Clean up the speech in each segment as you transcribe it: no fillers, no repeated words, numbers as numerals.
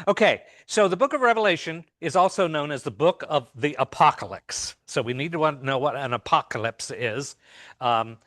Okay, so the book of Revelation is also known as the book of the apocalypse. So we need to know what an apocalypse is. Um,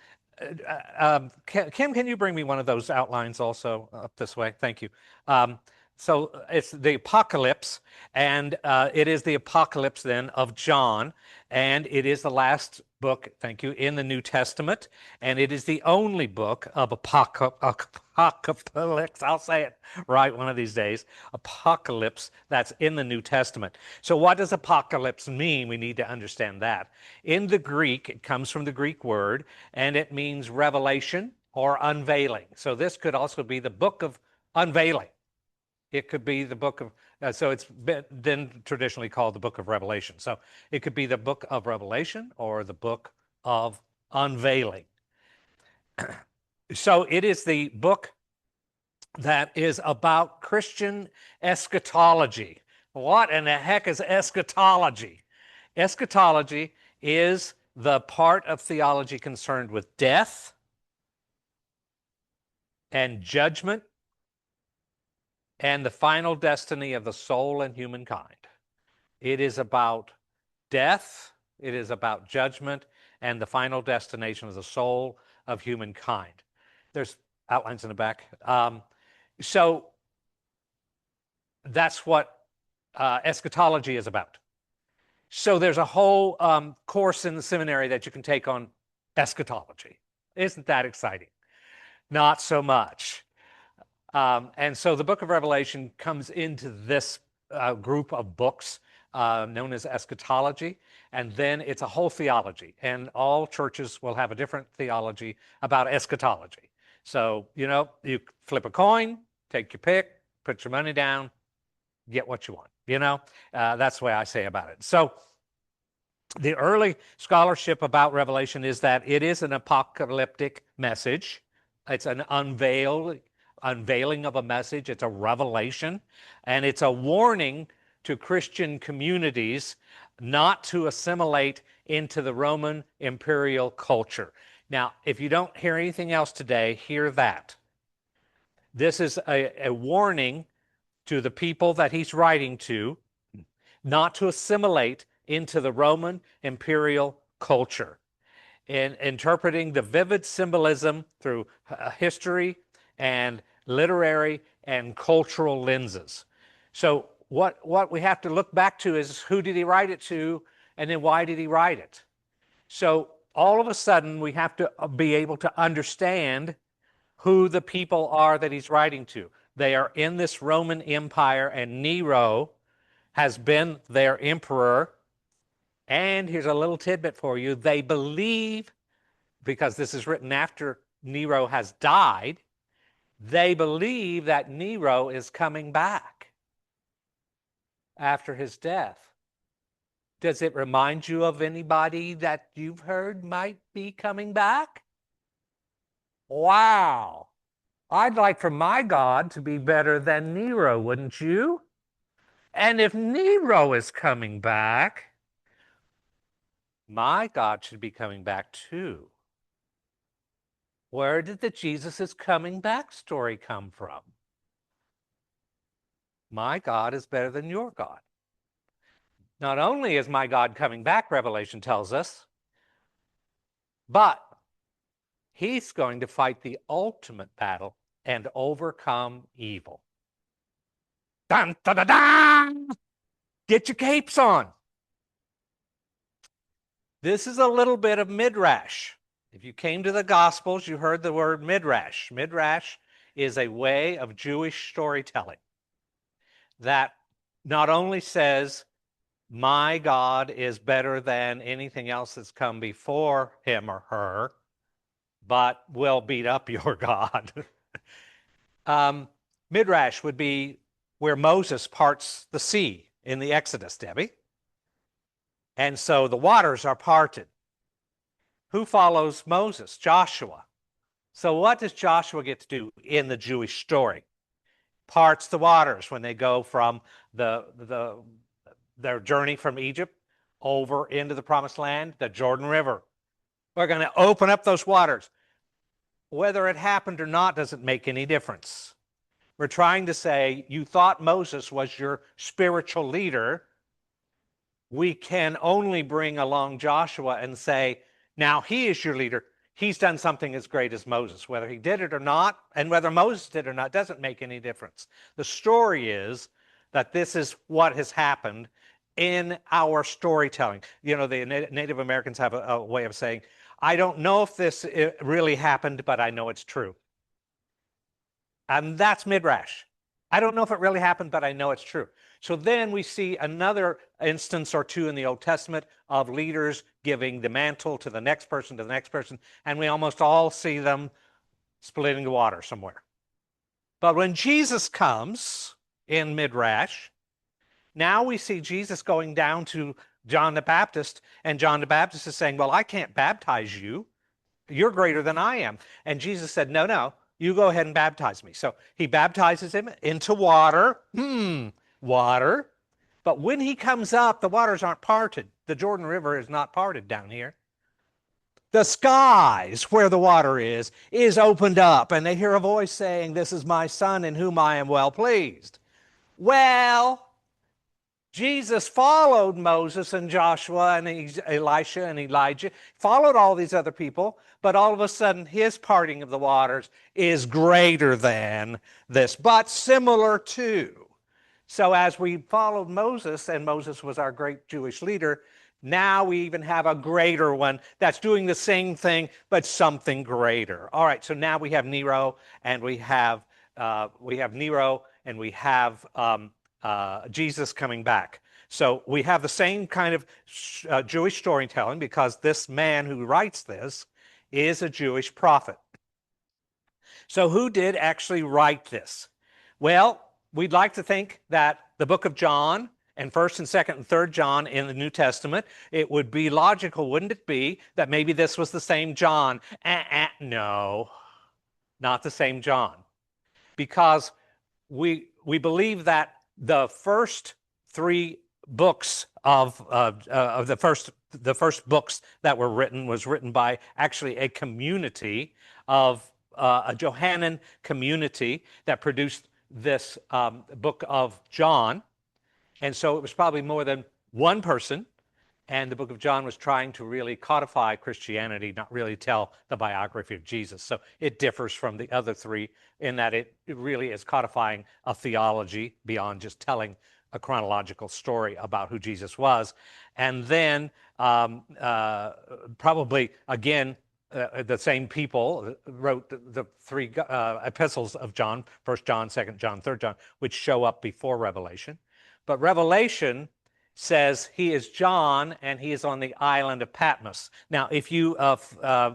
Kim, can you bring me one of those outlines also up this way? Thank you. Um, so it's the apocalypse, and it is the apocalypse then of John, and it is the last book, thank you, in the New Testament, and it is the only book of apocalypse. I'll say it right one of these days. Apocalypse that's in the New Testament. So, what does apocalypse mean? We need to understand that. In the Greek, it comes from the Greek word, and it means revelation or unveiling. So, this could also be the book of unveiling. It could be the book of, so it's been then traditionally called the book of Revelation. So it could be the book of Revelation or the book of unveiling. So it is the book that is about Christian eschatology. What in the heck is eschatology? Eschatology is the part of theology concerned with death and judgment and the final destiny of the soul and humankind. It is about death, it is about judgment, and the final destination of the soul of humankind. There's outlines in the back. So that's what eschatology is about. So there's a whole course in the seminary that you can take on eschatology. Isn't that exciting? Not so much. And so the book of Revelation comes into this group of books known as eschatology, and then it's a whole theology, and all churches will have a different theology about eschatology. So, you flip a coin, take your pick, put your money down, get what you want. That's the way I say about it. So the early scholarship about Revelation is that it is an apocalyptic message. It's an unveiling of a message. It's a revelation, and it's a warning to Christian communities not to assimilate into the Roman imperial culture. Now, if you don't hear anything else today, hear that. This is a warning to the people that he's writing to not to assimilate into the Roman imperial culture. In interpreting the vivid symbolism through history and literary and cultural lenses. So what we have to look back to is who did he write it to, and then why did he write it? So all of a sudden we have to be able to understand who the people are that he's writing to. They are in this Roman Empire, and Nero has been their emperor. And here's a little tidbit for you. They believe, because this is written after Nero has died, they believe that Nero is coming back after his death. Does it remind you of anybody that you've heard might be coming back? Wow. I'd like for my God to be better than Nero, wouldn't you? And if Nero is coming back, my God should be coming back too. Where did the Jesus is coming back story come from? My God is better than your God. Not only is my God coming back, Revelation tells us, but he's going to fight the ultimate battle and overcome evil. Dun, dun, dun, dun! Get your capes on. This is a little bit of midrash. If you came to the Gospels, you heard the word midrash. Midrash is a way of Jewish storytelling that not only says, my God is better than anything else that's come before him or her, but will beat up your God. Midrash would be where Moses parts the sea in the Exodus, Debbie. And so the waters are parted. Who follows Moses? Joshua. So what does Joshua get to do in the Jewish story? Parts the waters when they go from their journey from Egypt over into the promised land, the Jordan River. We're going to open up those waters. Whether it happened or not doesn't make any difference. We're trying to say, you thought Moses was your spiritual leader. We can only bring along Joshua and say, now he is your leader. He's done something as great as Moses. Whether he did it or not, and whether Moses did it or not, doesn't make any difference. The story is that this is what has happened in our storytelling. You know, the Native Americans have a way of saying, I don't know if this really happened, but I know it's true. And that's midrash. I don't know if it really happened, but I know it's true. So then we see another instance or two in the Old Testament of leaders giving the mantle to the next person, and we almost all see them splitting the water somewhere. But when Jesus comes in midrash, now we see Jesus going down to John the Baptist, and John the Baptist is saying, well, I can't baptize you. You're greater than I am. And Jesus said, no, you go ahead and baptize me. So he baptizes him into water. Water. But when he comes up, the waters aren't parted. The Jordan River is not parted down here. The skies, where the water is opened up, and they hear a voice saying, this is my son in whom I am well pleased. Well, Jesus followed Moses and Joshua and Elisha and Elijah, followed all these other people, but all of a sudden his parting of the waters is greater than this, but similar to. So as we followed Moses, and Moses was our great Jewish leader, now we even have a greater one that's doing the same thing, but something greater. All right, so now we have Nero, and we have Jesus coming back. So we have the same kind of Jewish storytelling, because this man who writes this is a Jewish prophet. So who did actually write this? Well, we'd like to think that the book of John and 1st and 2nd and 3rd John in the New Testament, it would be logical, wouldn't it be, that maybe this was the same John? No, not the same John. Because we believe that the first 3 books of the first books that were written was written by actually a community of a Johannine community that produced this book of John. And so it was probably more than one person, and the book of John was trying to really codify Christianity, not really tell the biography of Jesus. So it differs from the other 3 in that it really is codifying a theology beyond just telling a chronological story about who Jesus was. And then probably, again, the same people wrote the 3 epistles of John, 1st John, 2nd John, 3rd John, which show up before Revelation. But Revelation says he is John, and he is on the island of Patmos. Now, if you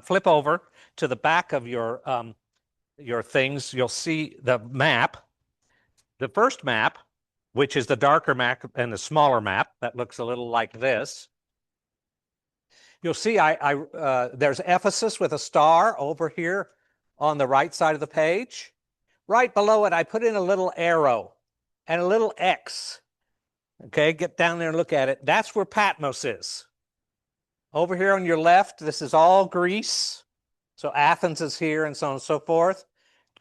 flip over to the back of your things, you'll see the map. The first map, which is the darker map and the smaller map, that looks a little like this. You'll see there's Ephesus with a star over here on the right side of the page. Right below it, I put in a little arrow and a little X. Okay, get down there and look at it. That's where Patmos is. Over here on your left, this is all Greece. So Athens is here, and so on and so forth.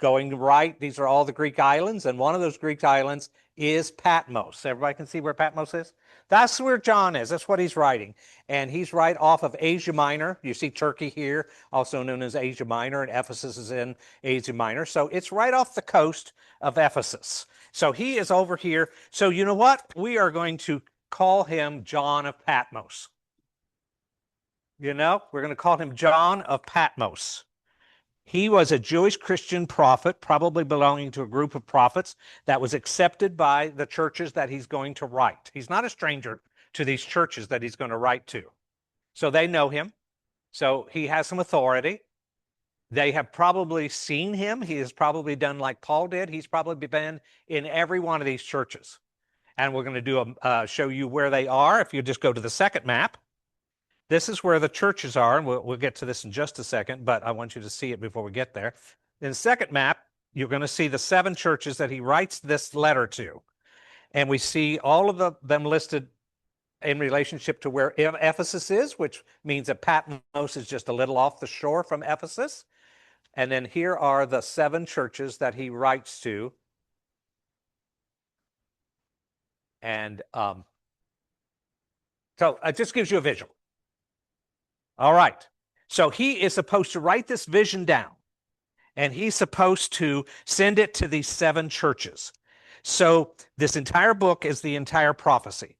Going right, these are all the Greek islands, and one of those Greek islands is Patmos. Everybody can see where Patmos is? That's where John is. That's what he's writing. And he's right off of Asia Minor. You see Turkey here, also known as Asia Minor, and Ephesus is in Asia Minor. So it's right off the coast of Ephesus. So he is over here. So you know what? We are going to call him John of Patmos. You know, we're going to call him John of Patmos. He was a Jewish Christian prophet, probably belonging to a group of prophets that was accepted by the churches that he's going to write. He's not a stranger to these churches that he's going to write to. So they know him. So he has some authority. They have probably seen him. He has probably done like Paul did. He's probably been in every one of these churches. And we're going to show you where they are. If you just go to the second map, this is where the churches are, and we'll get to this in just a second, but I want you to see it before we get there. In the second map, you're going to see the 7 churches that he writes this letter to. And we see all of them listed in relationship to where Ephesus is, which means that Patmos is just a little off the shore from Ephesus. And then here are the 7 churches that he writes to And so it just gives you a visual. All right. So he is supposed to write this vision down, and he's supposed to send it to these 7 churches. So this entire book is the entire prophecy.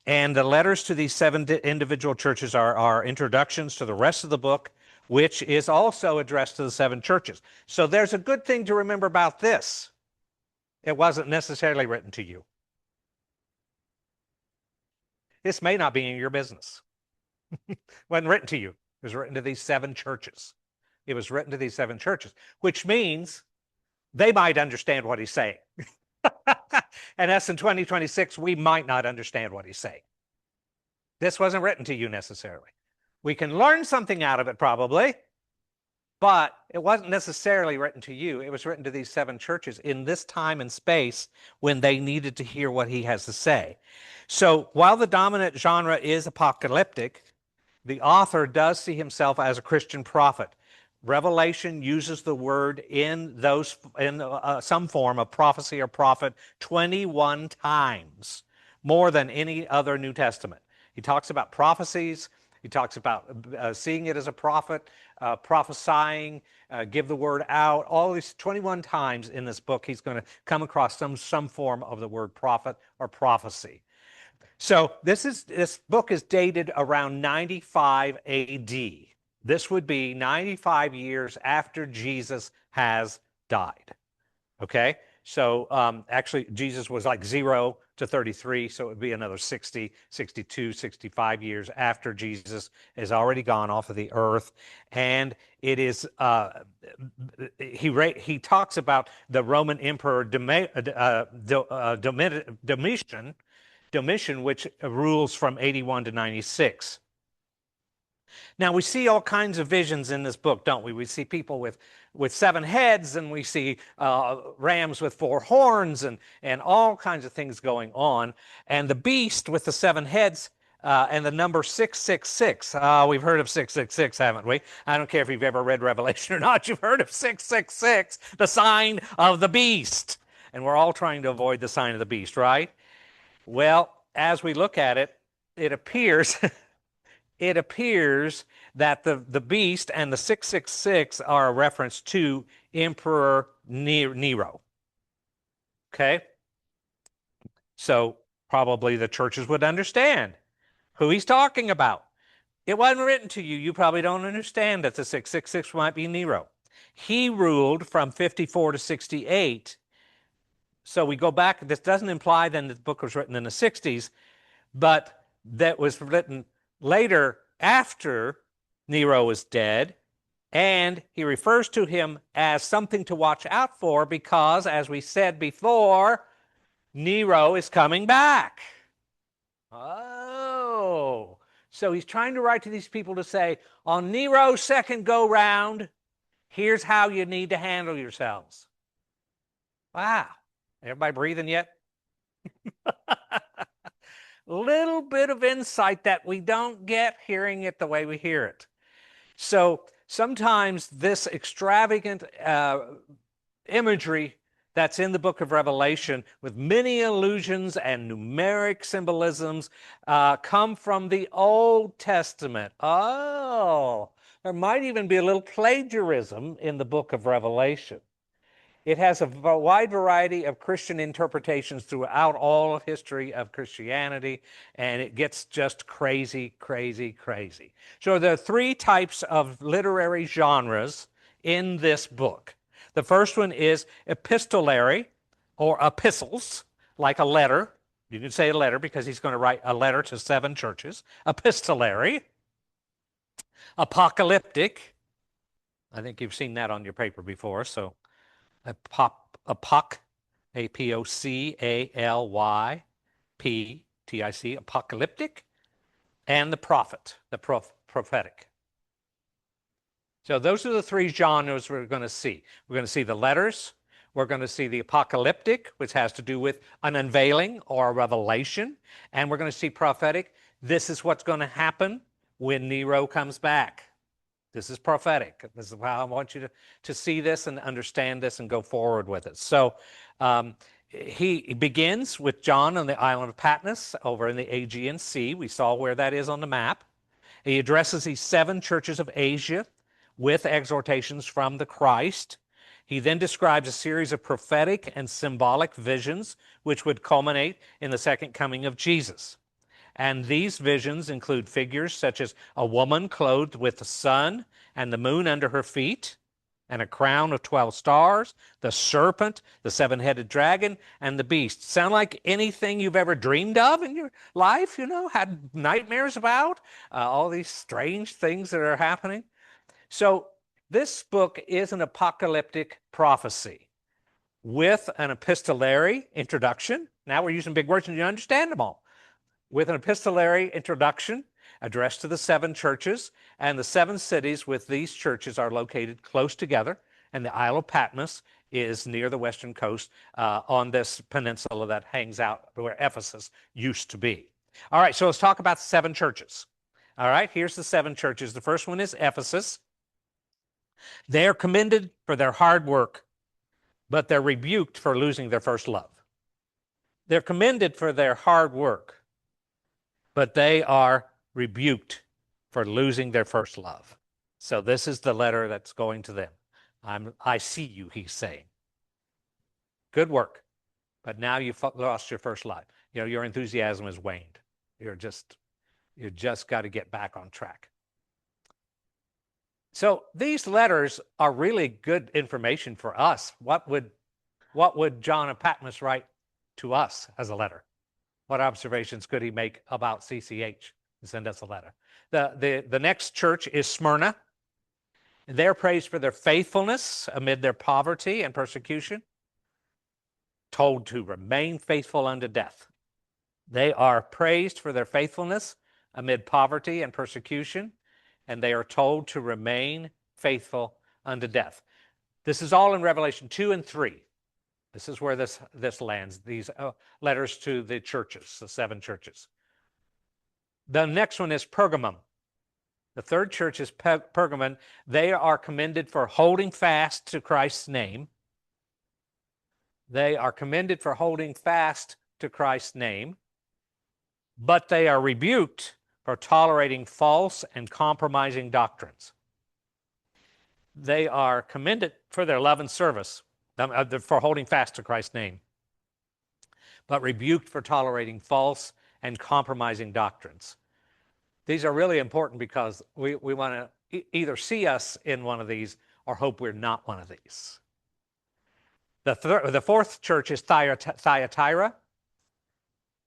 And the letters to these 7 individual churches are introductions to the rest of the book, which is also addressed to the 7 churches. So there's a good thing to remember about this. It wasn't necessarily written to you. This may not be in your business. It wasn't written to you. It was written to these 7 churches. It was written to these 7 churches, which means they might understand what he's saying. And us in 2026, we might not understand what he's saying. This wasn't written to you necessarily. We can learn something out of it probably, but it wasn't necessarily written to you. It was written to these 7 churches in this time and space when they needed to hear what he has to say. So while the dominant genre is apocalyptic, the author does see himself as a Christian prophet. Revelation uses the word in some form of prophecy or prophet 21 times, more than any other New Testament. He talks about prophecies. He talks about seeing it as a prophet, prophesying, give the word out. All these 21 times in this book, he's going to come across some form of the word prophet or prophecy. So this book is dated around 95 AD. This would be 95 years after Jesus has died. Okay? So actually, Jesus was like 0 to 33, so it would be another 60, 62, 65 years after Jesus has already gone off of the earth. And it is, he talks about the Roman Emperor Domitian, which rules from 81 to 96. Now, we see all kinds of visions in this book, don't we? We see people with 7 heads, and we see rams with 4 horns, and all kinds of things going on. And the beast with the 7 heads and the number 666. We've heard of 666, haven't we? I don't care if you've ever read Revelation or not. You've heard of 666, the sign of the beast. And we're all trying to avoid the sign of the beast, right? Well, as we look at it, it appears that the beast and the 666 are a reference to Emperor Nero. Okay? So probably the churches would understand who he's talking about. It wasn't written to you. You probably don't understand that the 666 might be Nero. He ruled from 54 to 68. So we go back. This doesn't imply then that the book was written in the 60s, but that was written later after Nero was dead, and he refers to him as something to watch out for because, as we said before, Nero is coming back. Oh, so he's trying to write to these people to say, on Nero's second go-round, here's how you need to handle yourselves. Wow. Everybody breathing yet? Little bit of insight that we don't get hearing it the way we hear it. So sometimes this extravagant imagery that's in the book of Revelation with many allusions and numeric symbolisms come from the Old Testament. Oh, there might even be a little plagiarism in the book of Revelation. It has a wide variety of Christian interpretations throughout all of history of Christianity, and it gets just crazy, crazy, crazy. So there are 3 types of literary genres in this book. The first one is epistolary, or epistles, like a letter. You can say a letter because he's going to write a letter to 7 churches. Epistolary. Apocalyptic. I think you've seen that on your paper before, so A-P-O-C-A-L-Y-P-T-I-C, apocalyptic, and the prophet, the prophetic. So those are the 3 genres we're going to see. We're going to see the letters. We're going to see the apocalyptic, which has to do with an unveiling or a revelation. And we're going to see prophetic. This is what's going to happen when Nero comes back. This is prophetic. This is how I want you to see this and understand this and go forward with it. So He begins with John on the island of Patmos over in the Aegean Sea. We saw where that is on the map. He addresses these 7 churches of Asia with exhortations from the Christ. He then describes a series of prophetic and symbolic visions which would culminate in the second coming of Jesus. And these visions include figures such as a woman clothed with the sun and the moon under her feet, and a crown of 12 stars, the serpent, the 7-headed dragon, and the beast. Sound like anything you've ever dreamed of in your life, had nightmares about? All these strange things that are happening. So this book is an apocalyptic prophecy with an epistolary introduction. Now we're using big words and you understand them all. With an epistolary introduction addressed to the 7 churches, and the 7 cities with these churches are located close together, and the Isle of Patmos is near the western coast on this peninsula that hangs out where Ephesus used to be. All right, so let's talk about the 7 churches. All right, here's the 7 churches. The first one is Ephesus. They are commended for their hard work, but they're rebuked for losing their first love. They're commended for their hard work, but they are rebuked for losing their first love. So this is the letter that's going to them. I see you, he's saying. Good work, but now you've lost your first love. Your enthusiasm has waned. You just got to get back on track. So these letters are really good information for us. What would John of Patmos write to us as a letter? What observations could he make about CCH and send us a letter? The next church is Smyrna. They're praised for their faithfulness amid their poverty and persecution, told to remain faithful unto death. They are praised for their faithfulness amid poverty and persecution, and they are told to remain faithful unto death. This is all in Revelation 2 and 3. This is where this lands, these letters to the churches, the 7 churches. The next one is Pergamum. The third church is Pergamum. They are commended for holding fast to Christ's name. They are commended for holding fast to Christ's name, but they are rebuked for tolerating false and compromising doctrines. They are commended for their love and service, for holding fast to Christ's name, but rebuked for tolerating false and compromising doctrines. These are really important because we want to either see us in one of these or hope we're not one of these. The fourth church is Thyatira.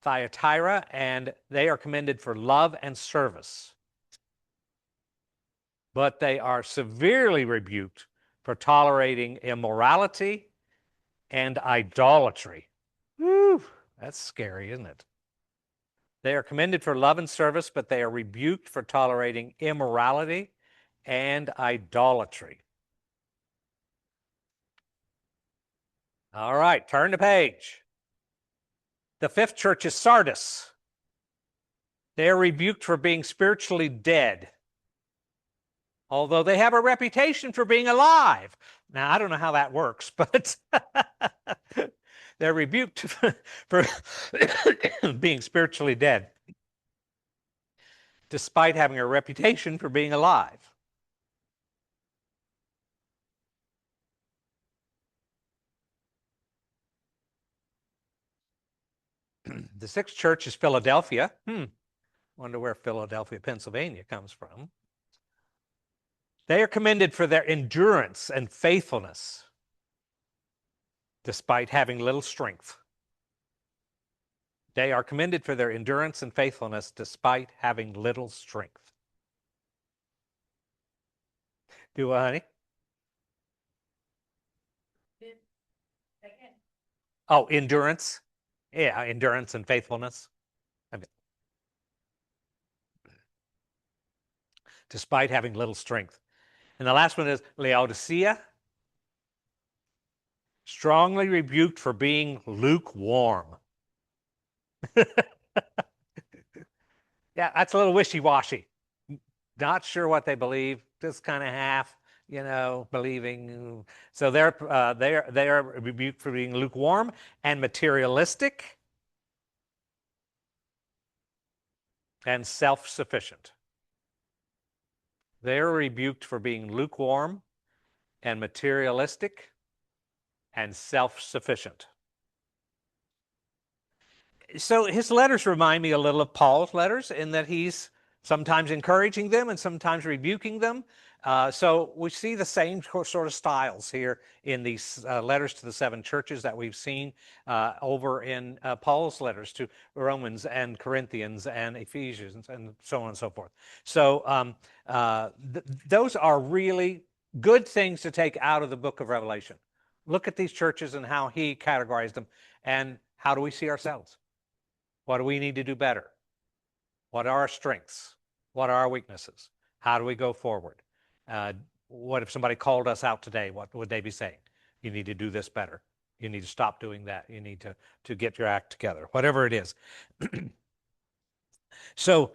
Thyatira, and they are commended for love and service, but they are severely rebuked for tolerating immorality and idolatry. Whew, that's scary, isn't it? They are commended for love and service, but they are rebuked for tolerating immorality and idolatry. All right, turn the page. The fifth church is Sardis. They are rebuked for being spiritually dead, although they have a reputation for being alive. Now, I don't know how that works, but they're rebuked for being spiritually dead, despite having a reputation for being alive. The sixth church is Philadelphia. Wonder where Philadelphia, Pennsylvania comes from. They are commended for their endurance and faithfulness, despite having little strength. They are commended for their endurance and faithfulness, despite having little strength. Do what, honey? Oh, endurance. Yeah, endurance and faithfulness. Despite having little strength. And the last one is Laodicea. Strongly rebuked for being lukewarm. Yeah, that's a little wishy-washy. Not sure what they believe, just kind of half. believing. So they are rebuked for being lukewarm and materialistic and self-sufficient. They are rebuked for being lukewarm and materialistic and self-sufficient. So his letters remind me a little of Paul's letters in that he's sometimes encouraging them and sometimes rebuking them. So we see the same sort of styles here in these letters to the seven churches that we've seen over in Paul's letters to Romans and Corinthians and Ephesians and so on and so forth. So those are really good things to take out of the book of Revelation. Look at these churches and how he categorized them, and how do we see ourselves? What do we need to do better? What are our strengths? What are our weaknesses? How do we go forward? What if somebody called us out today? What would they be saying? You need to do this better. You need to stop doing that. You need to get your act together, whatever it is. So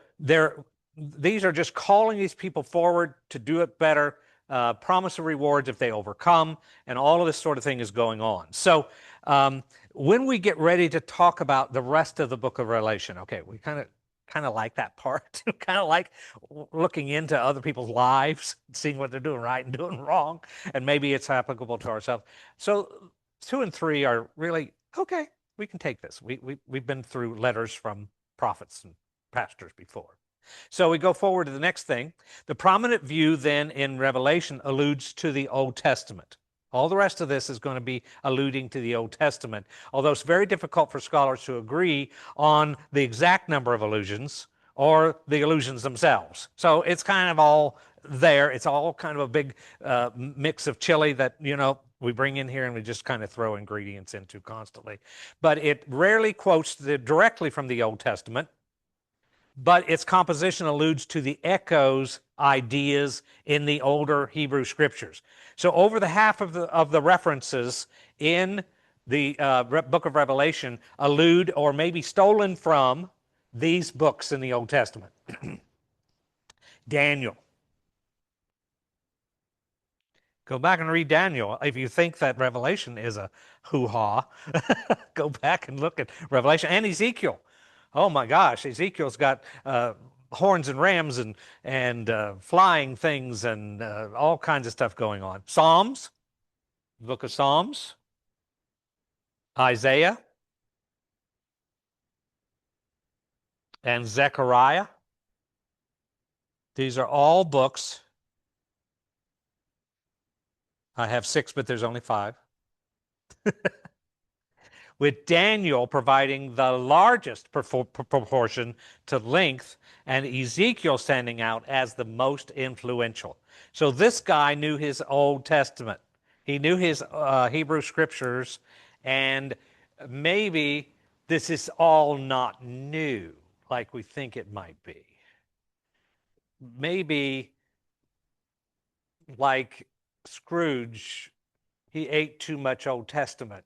these are just calling these people forward to do it better, promise of rewards if they overcome, and all of this sort of thing is going on. So when we get ready to talk about the rest of the book of Revelation, okay, we kind of like that part, kind of like looking into other people's lives, seeing what they're doing right and doing wrong, and maybe it's applicable to ourselves. So 2 and 3 are really, okay, we can take this. We've been through letters from prophets and pastors before. So we go forward to the next thing. The prominent view then in Revelation alludes to the Old Testament. All the rest of this is going to be alluding to the Old Testament, although it's very difficult for scholars to agree on the exact number of allusions or the allusions themselves. So it's kind of all there. It's all kind of a big mix of chili that, we bring in here and we just kind of throw ingredients into constantly. But it rarely quotes directly from the Old Testament, but its composition alludes to the echoes, ideas in the older Hebrew scriptures. So over the half of the references in the book of Revelation allude or may be stolen from these books in the Old Testament. Daniel. Go back and read Daniel. If you think that Revelation is a hoo-ha, go back and look at Revelation and Ezekiel. Oh my gosh, Ezekiel's got horns and rams and flying things and all kinds of stuff going on. Psalms, the book of Psalms, Isaiah, and Zechariah. These are all books. I have 6, but there's only 5. With Daniel providing the largest proportion to length and Ezekiel standing out as the most influential. So this guy knew his Old Testament. He knew his Hebrew scriptures, and maybe this is all not new like we think it might be. Maybe like Scrooge, he ate too much Old Testament.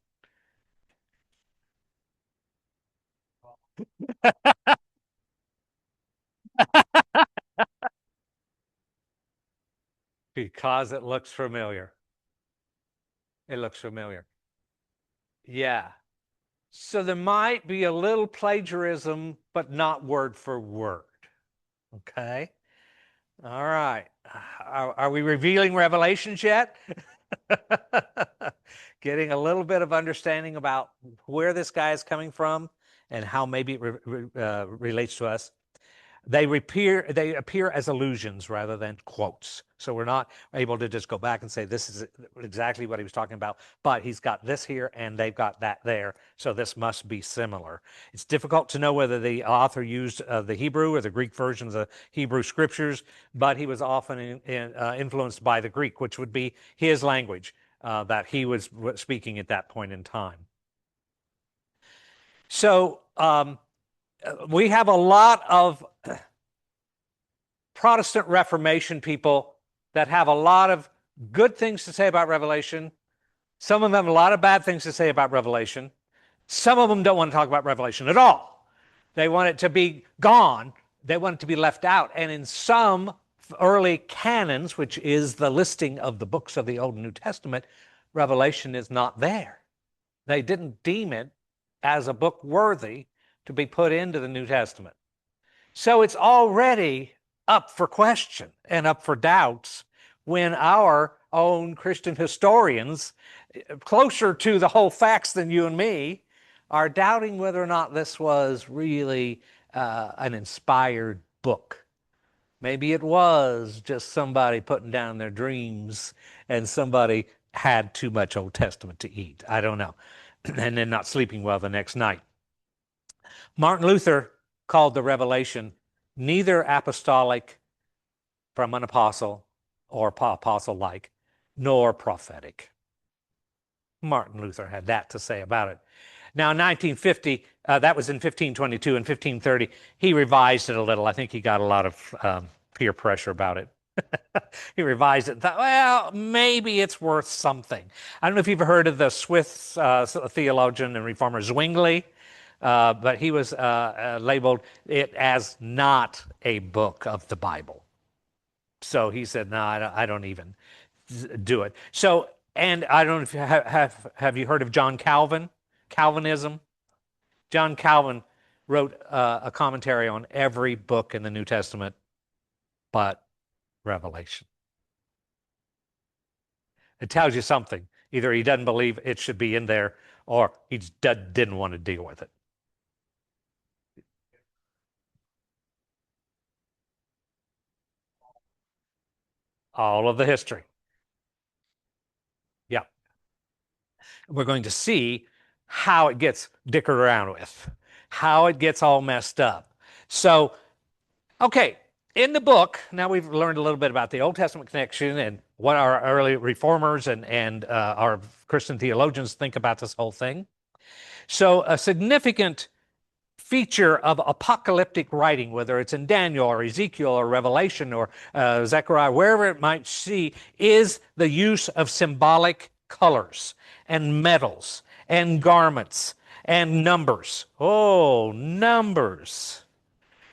Because it looks familiar. It looks familiar. Yeah. So there might be a little plagiarism, but not word for word. Okay. All right. Are we revealing revelations yet? Getting a little bit of understanding about where this guy is coming from and how maybe it relates to us. They appear as allusions rather than quotes. So we're not able to just go back and say this is exactly what he was talking about, but he's got this here and they've got that there, so this must be similar. It's difficult to know whether the author used the Hebrew or the Greek version of the Hebrew scriptures, but he was often influenced by the Greek, which would be his language that he was speaking at that point in time. So we have a lot of Protestant Reformation people that have a lot of good things to say about Revelation. Some of them have a lot of bad things to say about Revelation. Some of them don't want to talk about Revelation at all. They want it to be gone. They want it to be left out. And in some early canons, which is the listing of the books of the Old and New Testament, Revelation is not there. They didn't deem it as a book worthy to be put into the New Testament. So it's already up for question and up for doubts when our own Christian historians, closer to the whole facts than you and me, are doubting whether or not this was really an inspired book. Maybe it was just somebody putting down their dreams and somebody had too much Old Testament to eat. I don't know. And then not sleeping well the next night. Martin Luther called the Revelation neither apostolic from an apostle or apostle-like, nor prophetic. Martin Luther had that to say about it. Now, in 1950, that was in 1522 and 1530, he revised it a little. I think he got a lot of peer pressure about it. He revised it and thought, well, maybe it's worth something. I don't know if you've heard of the Swiss theologian and reformer Zwingli, but he was labeled it as not a book of the Bible. So he said, no, I don't even do it. So, and I don't know if you have you heard of John Calvin? Calvinism? John Calvin wrote a commentary on every book in the New Testament but Revelation. It tells you something. Either he doesn't believe it should be in there or he didn't want to deal with it. All of the history. Yeah. We're going to see how it gets dickered around with, how it gets all messed up. So, okay, in the book, now we've learned a little bit about the Old Testament connection and what our early reformers and our Christian theologians think about this whole thing. So, a significant feature of apocalyptic writing, whether it's in Daniel or Ezekiel or Revelation or Zechariah, wherever it might see, is the use of symbolic colors and metals and garments and numbers. Oh, numbers.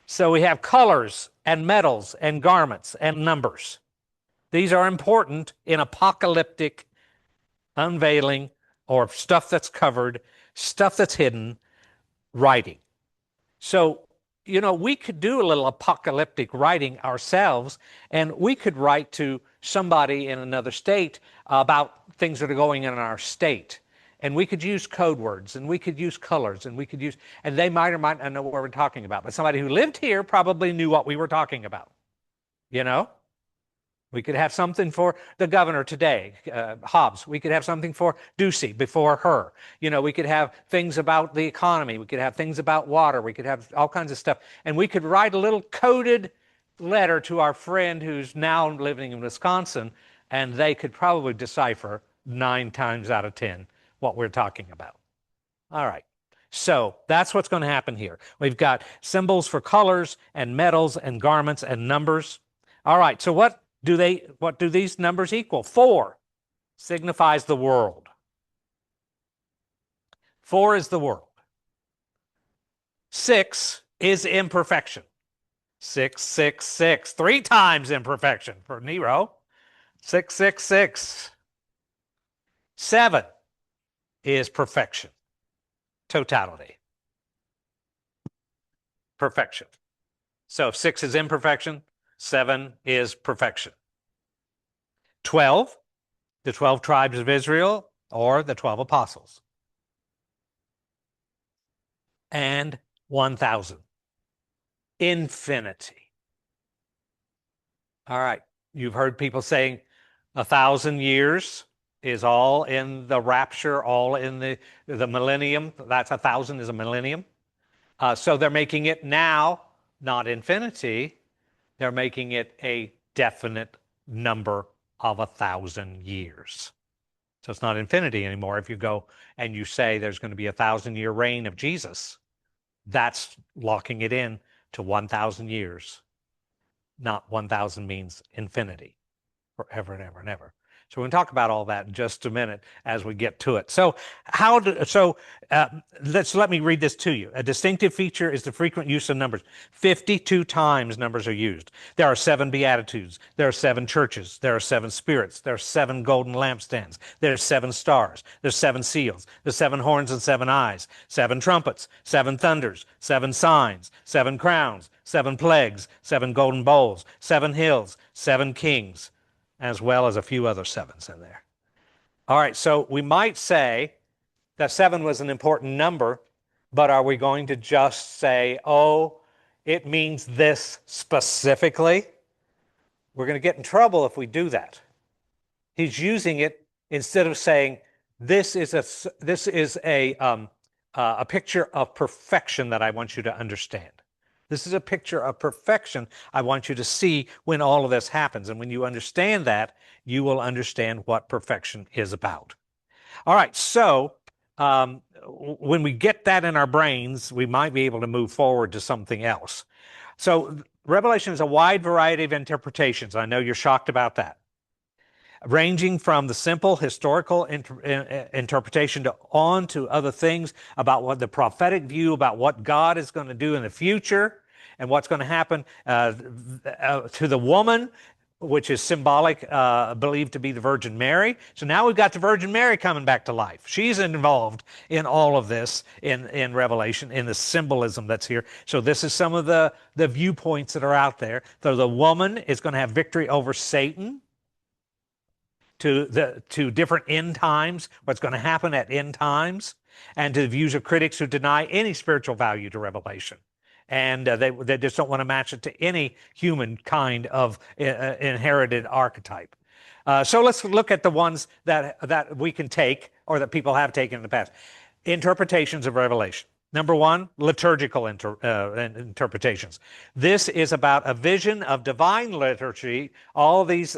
So we have colors and metals and garments and numbers. These are important in apocalyptic unveiling or stuff that's covered, stuff that's hidden, writing. So, you know, we could do a little apocalyptic writing ourselves, and we could write to somebody in another state about things that are going on in our state. And we could use code words, and we could use colors, and we could use, and they might or might not know what we're talking about. But somebody who lived here probably knew what we were talking about. You know? We could have something for the governor today, Hobbs. We could have something for Ducey before her. You know, we could have things about the economy. We could have things about water. We could have all kinds of stuff. And we could write a little coded letter to our friend who's now living in Wisconsin, and they could probably decipher 9 times out of 10 what we're talking about. All right. So that's what's going to happen here. We've got symbols for colors and metals and garments and numbers. All right. So what do these numbers equal? 4 signifies the world. 4 is the world. 6 is imperfection. 6, 6, 6. 3 times imperfection for Nero. 6, 6, 6. 7 is perfection. Totality. Perfection. So if 6 is imperfection, 7 is perfection. 12, the 12 tribes of Israel, or the 12 apostles. And 1,000. Infinity. All right. You've heard people saying 1,000 years is all in the rapture, all in the millennium. That's 1,000 is a millennium. So they're making it now, not infinity. They're making it a definite number of 1,000 years. So it's not infinity anymore. If you go and you say there's going to be a 1,000-year reign of Jesus, that's locking it in to 1,000 years. Not 1,000 means infinity, forever and ever and ever. So we're going to talk about all that in just a minute as we get to it. So let me read this to you. A distinctive feature is the frequent use of numbers. 52 times numbers are used. There are 7 beatitudes. There are 7 churches. There are 7 spirits. There are 7 golden lampstands. There are 7 stars. There's 7 seals. There's 7 horns and 7 eyes. 7 trumpets. 7 thunders. 7 signs. 7 crowns. 7 plagues. 7 golden bowls. 7 hills. 7 kings, as well as a few other 7s in there. All right, so we might say that 7 was an important number, but are we going to just say, oh, it means this specifically? We're going to get in trouble if we do that. He's using it instead of saying, this is a picture of perfection that I want you to understand. This is a picture of perfection I want you to see when all of this happens. And when you understand that, you will understand what perfection is about. All right, so when we get that in our brains, we might be able to move forward to something else. So Revelation is a wide variety of interpretations. I know you're shocked about that. Ranging from the simple historical interpretation on to other things about what the prophetic view about what God is going to do in the future and what's going to happen to the woman, which is symbolic, believed to be the Virgin Mary. So now we've got the Virgin Mary coming back to life. She's involved in all of this in Revelation, in the symbolism that's here. So this is some of the viewpoints that are out there. So the woman is going to have victory over Satan to different end times, what's going to happen at end times, and to the views of critics who deny any spiritual value to Revelation. And they just don't want to match it to any human kind of inherited archetype. So let's look at the ones that we can take, or that people have taken in the past. Interpretations of Revelation. Number 1, liturgical interpretations. This is about a vision of divine liturgy, all these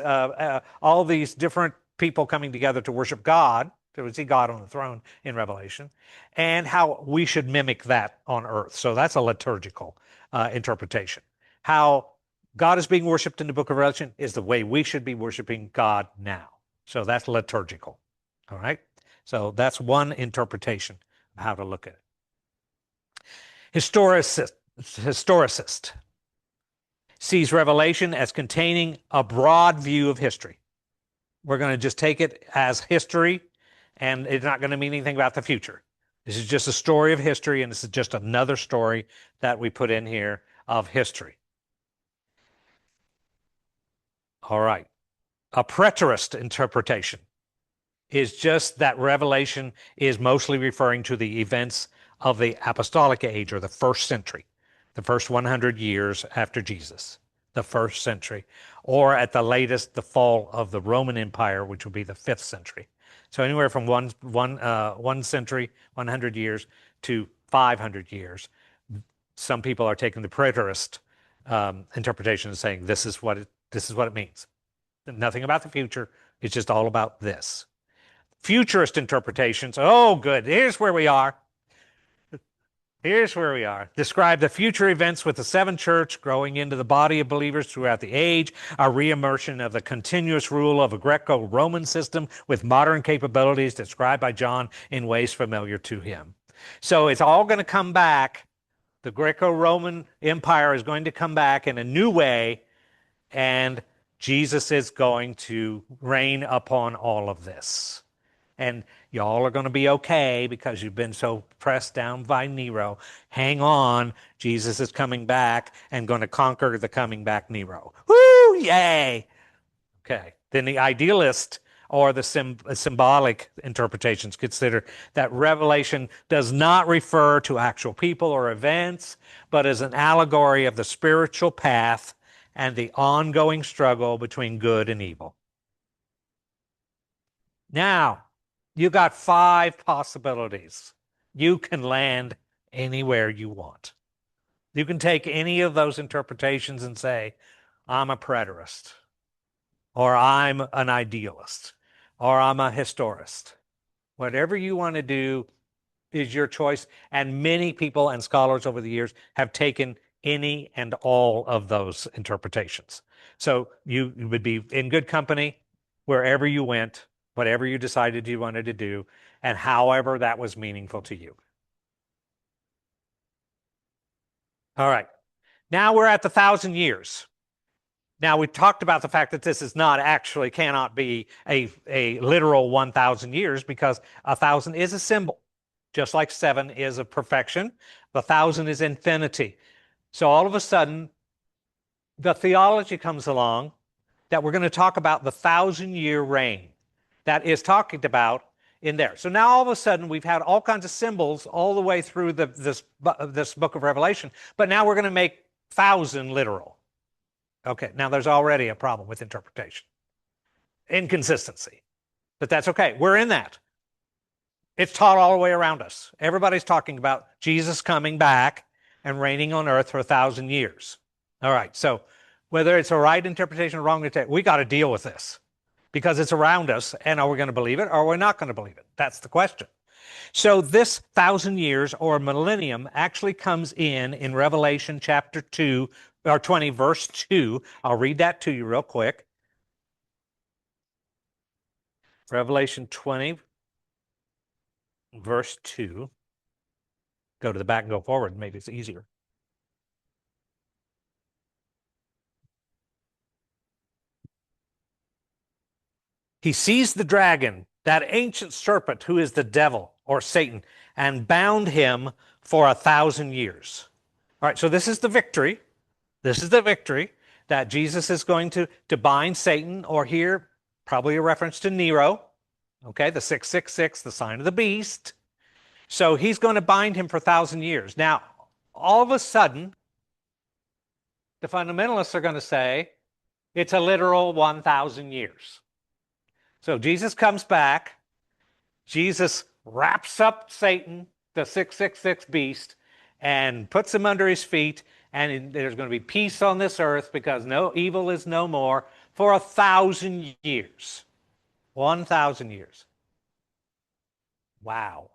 different people coming together to worship God, to see God on the throne in Revelation, and how we should mimic that on earth. So that's a liturgical interpretation. How God is being worshiped in the book of Revelation is the way we should be worshiping God now. So that's liturgical. All right? So that's one interpretation of how to look at it. Historicist sees Revelation as containing a broad view of history. We're going to just take it as history, and it's not going to mean anything about the future. This is just a story of history, and this is just another story that we put in here of history. All right. A preterist interpretation is just that Revelation is mostly referring to the events of the apostolic age, or the first century, the first 100 years after Jesus, the first century, or at the latest, the fall of the Roman Empire, which would be the 5th century. So anywhere from one century, 100 years, to 500 years. Some people are taking the preterist interpretation and saying this is what it means. Nothing about the future. It's just all about this. Futurist interpretations. Oh, good. Here's where we are. Here's where we are. Describe the future events with the 7th church growing into the body of believers throughout the age, a reimmersion of the continuous rule of a Greco-Roman system with modern capabilities described by John in ways familiar to him. So it's all going to come back. The Greco-Roman Empire is going to come back in a new way, and Jesus is going to reign upon all of this. And y'all are going to be okay because you've been so pressed down by Nero. Hang on. Jesus is coming back and going to conquer the coming back Nero. Woo! Yay! Okay. Then the idealist, or the symbolic interpretations, consider that Revelation does not refer to actual people or events, but is an allegory of the spiritual path and the ongoing struggle between good and evil. Now, you got 5 possibilities. You can land anywhere you want. You can take any of those interpretations and say, I'm a preterist, or I'm an idealist, or I'm a historist. Whatever you want to do is your choice. And many people and scholars over the years have taken any and all of those interpretations. So you would be in good company wherever you went, whatever you decided you wanted to do, and however that was meaningful to you. All right. Now we're at the 1,000 years. Now we talked about the fact that this is not actually cannot be a literal 1,000 years because 1,000 is a symbol, just like 7 is a perfection. The 1,000 is infinity. So all of a sudden, the theology comes along that we're going to talk about the 1,000-year reign that is talked about in there. So now all of a sudden we've had all kinds of symbols all the way through this book of Revelation, but now we're going to make 1,000 literal. Okay, now there's already a problem with interpretation. Inconsistency. But that's okay. We're in that. It's taught all the way around us. Everybody's talking about Jesus coming back and reigning on earth for 1,000 years. All right, so whether it's a right interpretation or wrong interpretation, we got to deal with this because it's around us, and are we going to believe it or are we not going to believe it? That's the question. So this 1,000 years or millennium actually comes in Revelation chapter 2 or 20 verse 2. I'll read that to you real quick. Revelation 20 verse 2. Go to the back and go forward. Maybe it's easier. He seized the dragon, that ancient serpent who is the devil or Satan, and bound him for 1,000 years. All right, so this is the victory. This is the victory that Jesus is going to bind Satan, or here, probably a reference to Nero, okay, the 666, the sign of the beast. So he's going to bind him for 1,000 years. Now, all of a sudden, the fundamentalists are going to say it's a literal 1,000 years. So Jesus comes back. Jesus wraps up Satan, the 666 beast, and puts him under his feet. And there's going to be peace on this earth because no evil is no more for 1,000 years. 1,000 years. Wow.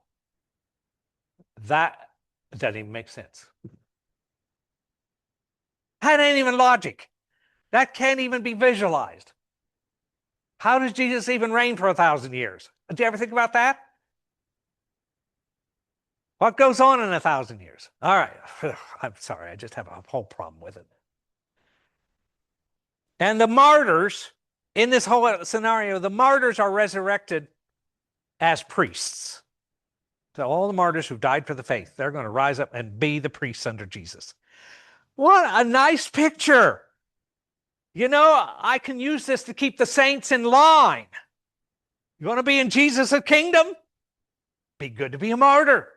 That doesn't even make sense. That ain't even logic. That can't even be visualized. How does Jesus even reign for 1,000 years? Do you ever think about that? What goes on in 1,000 years? All right. I'm sorry. I just have a whole problem with it. And the martyrs, in this whole scenario, the martyrs are resurrected as priests. So all the martyrs who died for the faith, they're going to rise up and be the priests under Jesus. What a nice picture. You know, I can use this to keep the saints in line. You want to be in Jesus' kingdom? Be good to be a martyr.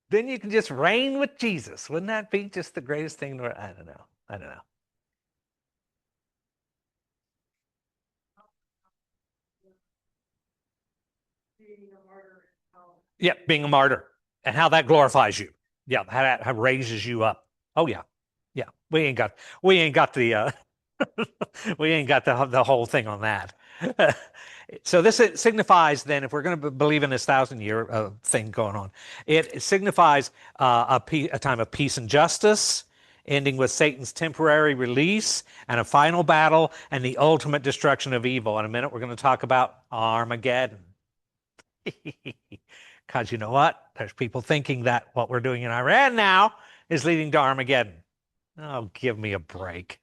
Then you can just reign with Jesus. Wouldn't that be just the greatest thing? I don't know. I don't know. Yeah, being a martyr and how that glorifies you. Yeah, how that raises you up. Oh yeah, yeah. We ain't got the we ain't got the whole thing on that. So this signifies then, if we're going to believe in this 1,000-year thing going on, it signifies a time of peace and justice, ending with Satan's temporary release and a final battle and the ultimate destruction of evil. In a minute, we're going to talk about Armageddon. Because you know what? There's people thinking that what we're doing in Iran now is leading to Armageddon. Oh, give me a break.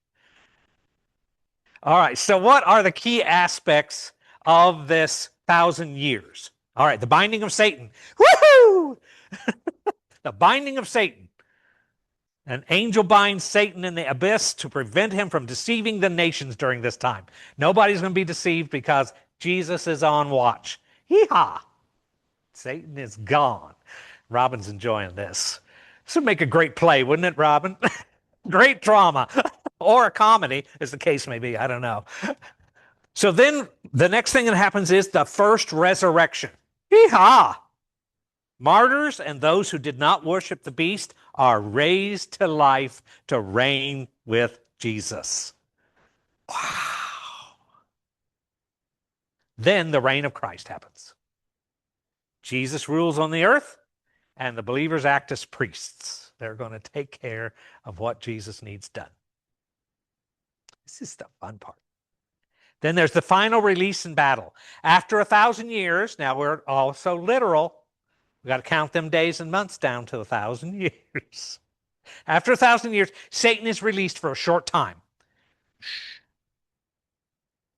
All right, so what are the key aspects of this 1,000 years? All right, the binding of Satan. Woohoo! The binding of Satan. An angel binds Satan in the abyss to prevent him from deceiving the nations during this time. Nobody's going to be deceived because Jesus is on watch. Hee-haw! Satan is gone. Robin's enjoying this. This would make a great play, wouldn't it, Robin? Great drama. Or a comedy, as the case may be. I don't know. So then the next thing that happens is the first resurrection. Hee-haw! Martyrs and those who did not worship the beast are raised to life to reign with Jesus. Wow. Then the reign of Christ happens. Jesus rules on the earth, and the believers act as priests. They're going to take care of what Jesus needs done. This is the fun part. Then there's the final release in battle. After 1,000 years, now we're also literal. We got to count them days and months down to 1,000 years. After 1,000 years, Satan is released for a short time.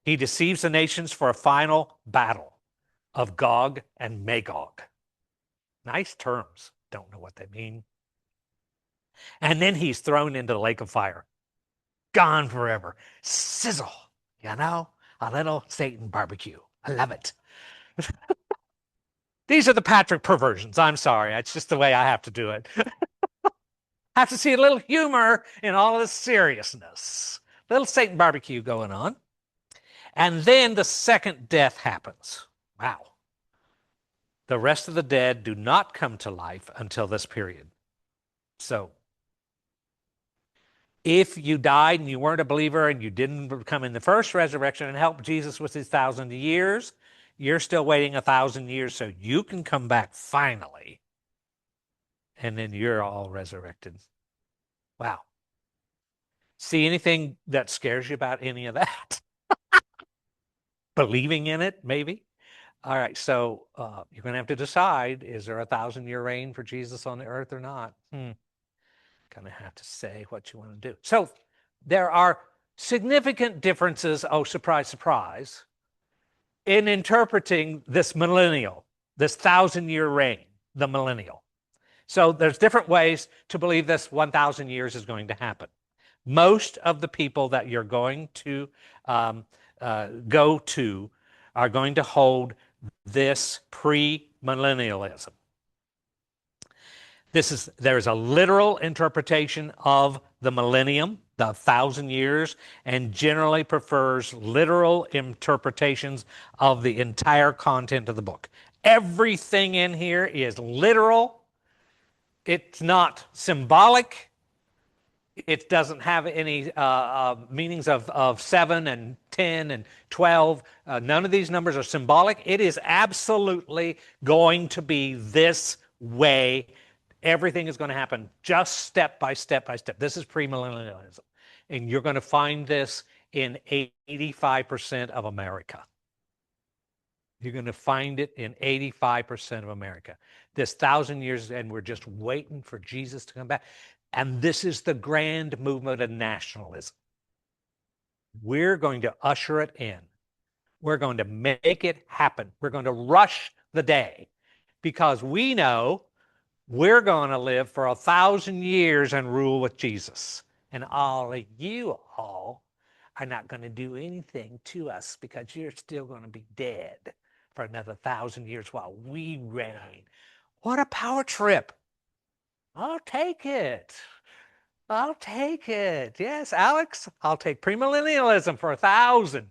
He deceives the nations for a final battle of Gog and Magog. Nice terms. Don't know what they mean. And then he's thrown into the lake of fire. Gone forever. Sizzle. A little Satan barbecue. I love it. These are the Patrick perversions. I'm sorry. It's just the way I have to do it. I have to see a little humor in all of this seriousness. Little Satan barbecue going on. And then the second death happens. Wow. The rest of the dead do not come to life until this period. So if you died and you weren't a believer and you didn't come in the first resurrection and help Jesus with his 1,000 years, you're still waiting 1,000 years so you can come back finally. And then you're all resurrected. Wow. See anything that scares you about any of that? Believing in it, maybe? All right, so you're going to have to decide, is there a 1,000-year reign for Jesus on the earth or not? Going to have to say what you want to do. So there are significant differences, oh, surprise, surprise, in interpreting this millennial, this 1,000-year reign, the millennial. So there's different ways to believe this 1,000 years is going to happen. Most of the people that you're going to go to are going to hold this pre-millennialism. There is a literal interpretation of the millennium, the 1,000 years, and generally prefers literal interpretations of the entire content of the book. Everything in here is literal. It's not symbolic. It doesn't have any meanings of 7 and 10 and 12. None of these numbers are symbolic. It is absolutely going to be this way. Everything is going to happen just step by step by step. This is premillennialism. And you're going to find this in 85% of America. You're going to find it in 85% of America. This 1,000 years, and we're just waiting for Jesus to come back. And this is the grand movement of nationalism. We're going to usher it in. We're going to make it happen. We're going to rush the day because we know we're going to live for 1,000 years and rule with Jesus. And all of you all are not going to do anything to us because you're still going to be dead for another 1,000 years while we reign. What a power trip. I'll take it. I'll take it. Yes, Alex, I'll take premillennialism for 1,000.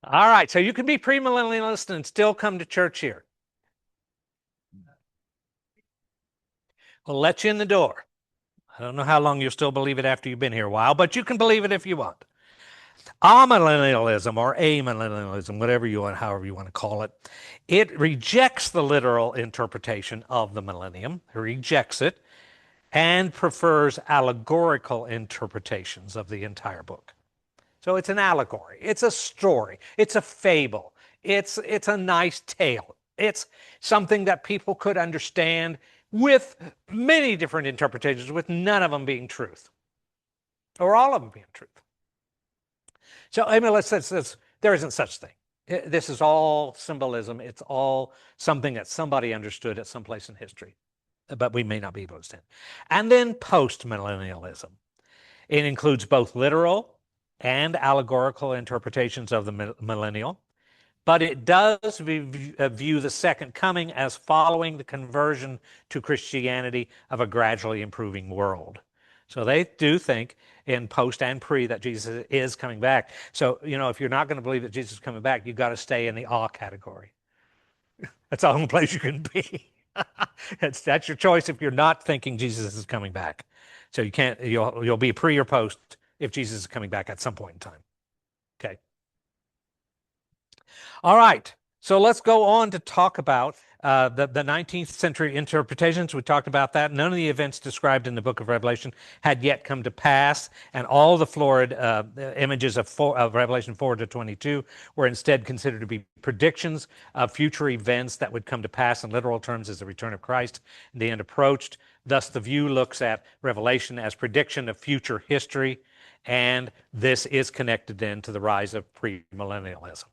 All right, so you can be premillennialist and still come to church here. We'll let you in the door. I don't know how long you'll still believe it after you've been here a while, but you can believe it if you want. Amillennialism or amillennialism, whatever you want, however you want to call it, it rejects the literal interpretation of the millennium, it rejects it, and prefers allegorical interpretations of the entire book. So it's an allegory, it's a story, it's a fable, it's a nice tale. It's something that people could understand with many different interpretations, with none of them being truth, or all of them being truth. So, I mean, there isn't such thing. This is all symbolism. It's all something that somebody understood at some place in history, but we may not be able to understand. And then post-millennialism. It includes both literal and allegorical interpretations of the millennial, but it does view the second coming as following the conversion to Christianity of a gradually improving world. So they do think in post and pre that Jesus is coming back. So, if you're not going to believe that Jesus is coming back, you've got to stay in the awe category. That's the only place you can be. That's your choice if you're not thinking Jesus is coming back. So you'll be pre or post if Jesus is coming back at some point in time. Okay. All right. So let's go on to talk about the 19th century interpretations, we talked about that. None of the events described in the book of Revelation had yet come to pass, and all the florid images of Revelation 4 to 22 were instead considered to be predictions of future events that would come to pass in literal terms as the return of Christ and the end approached. Thus, the view looks at Revelation as prediction of future history, and this is connected then to the rise of premillennialism.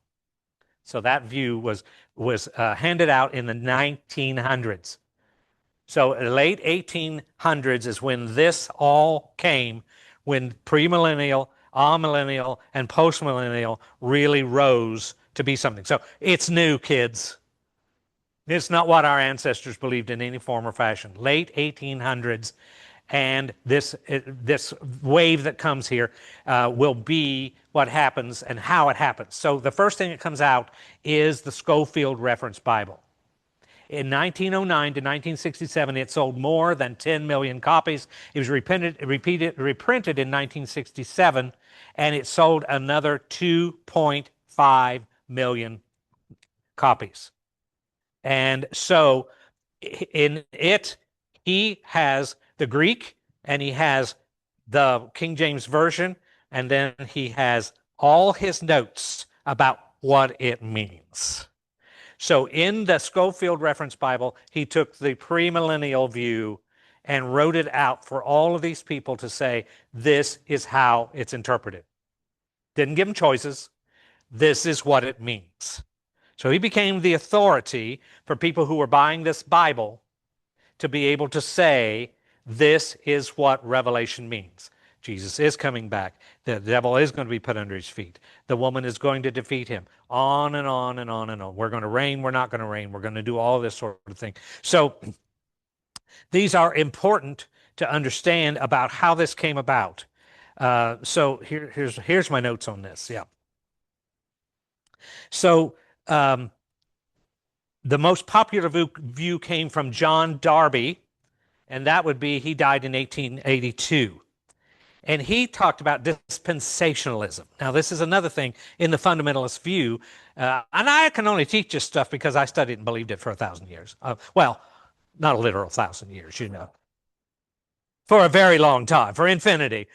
So that view was handed out in the 1900s. So late 1800s is when this all came, when premillennial, amillennial, and postmillennial really rose to be something. So it's new, kids. It's not what our ancestors believed in any form or fashion. Late 1800s, and this wave that comes here will be what happens and how it happens. So the first thing that comes out is the Schofield Reference Bible. In 1909 to 1967, it sold more than 10 million copies. It was reprinted in 1967, and it sold another 2.5 million copies. And so in it, he has the Greek, and he has the King James Version, and then he has all his notes about what it means. So in the Schofield Reference Bible, he took the premillennial view and wrote it out for all of these people to say, this is how it's interpreted. Didn't give them choices. This is what it means. So he became the authority for people who were buying this Bible to be able to say, this is what Revelation means. Jesus is coming back. The devil is going to be put under his feet. The woman is going to defeat him. On and on and on and on. We're going to reign. We're not going to reign. We're going to do all this sort of thing. So these are important to understand about how this came about. So here's my notes on this. Yeah. So the most popular view came from John Darby, and that would be, he died in 1882. And he talked about dispensationalism. Now, this is another thing in the fundamentalist view, and I can only teach this stuff because I studied and believed it for 1,000 years. Well, not a literal 1,000 years, you know, for a very long time, for infinity.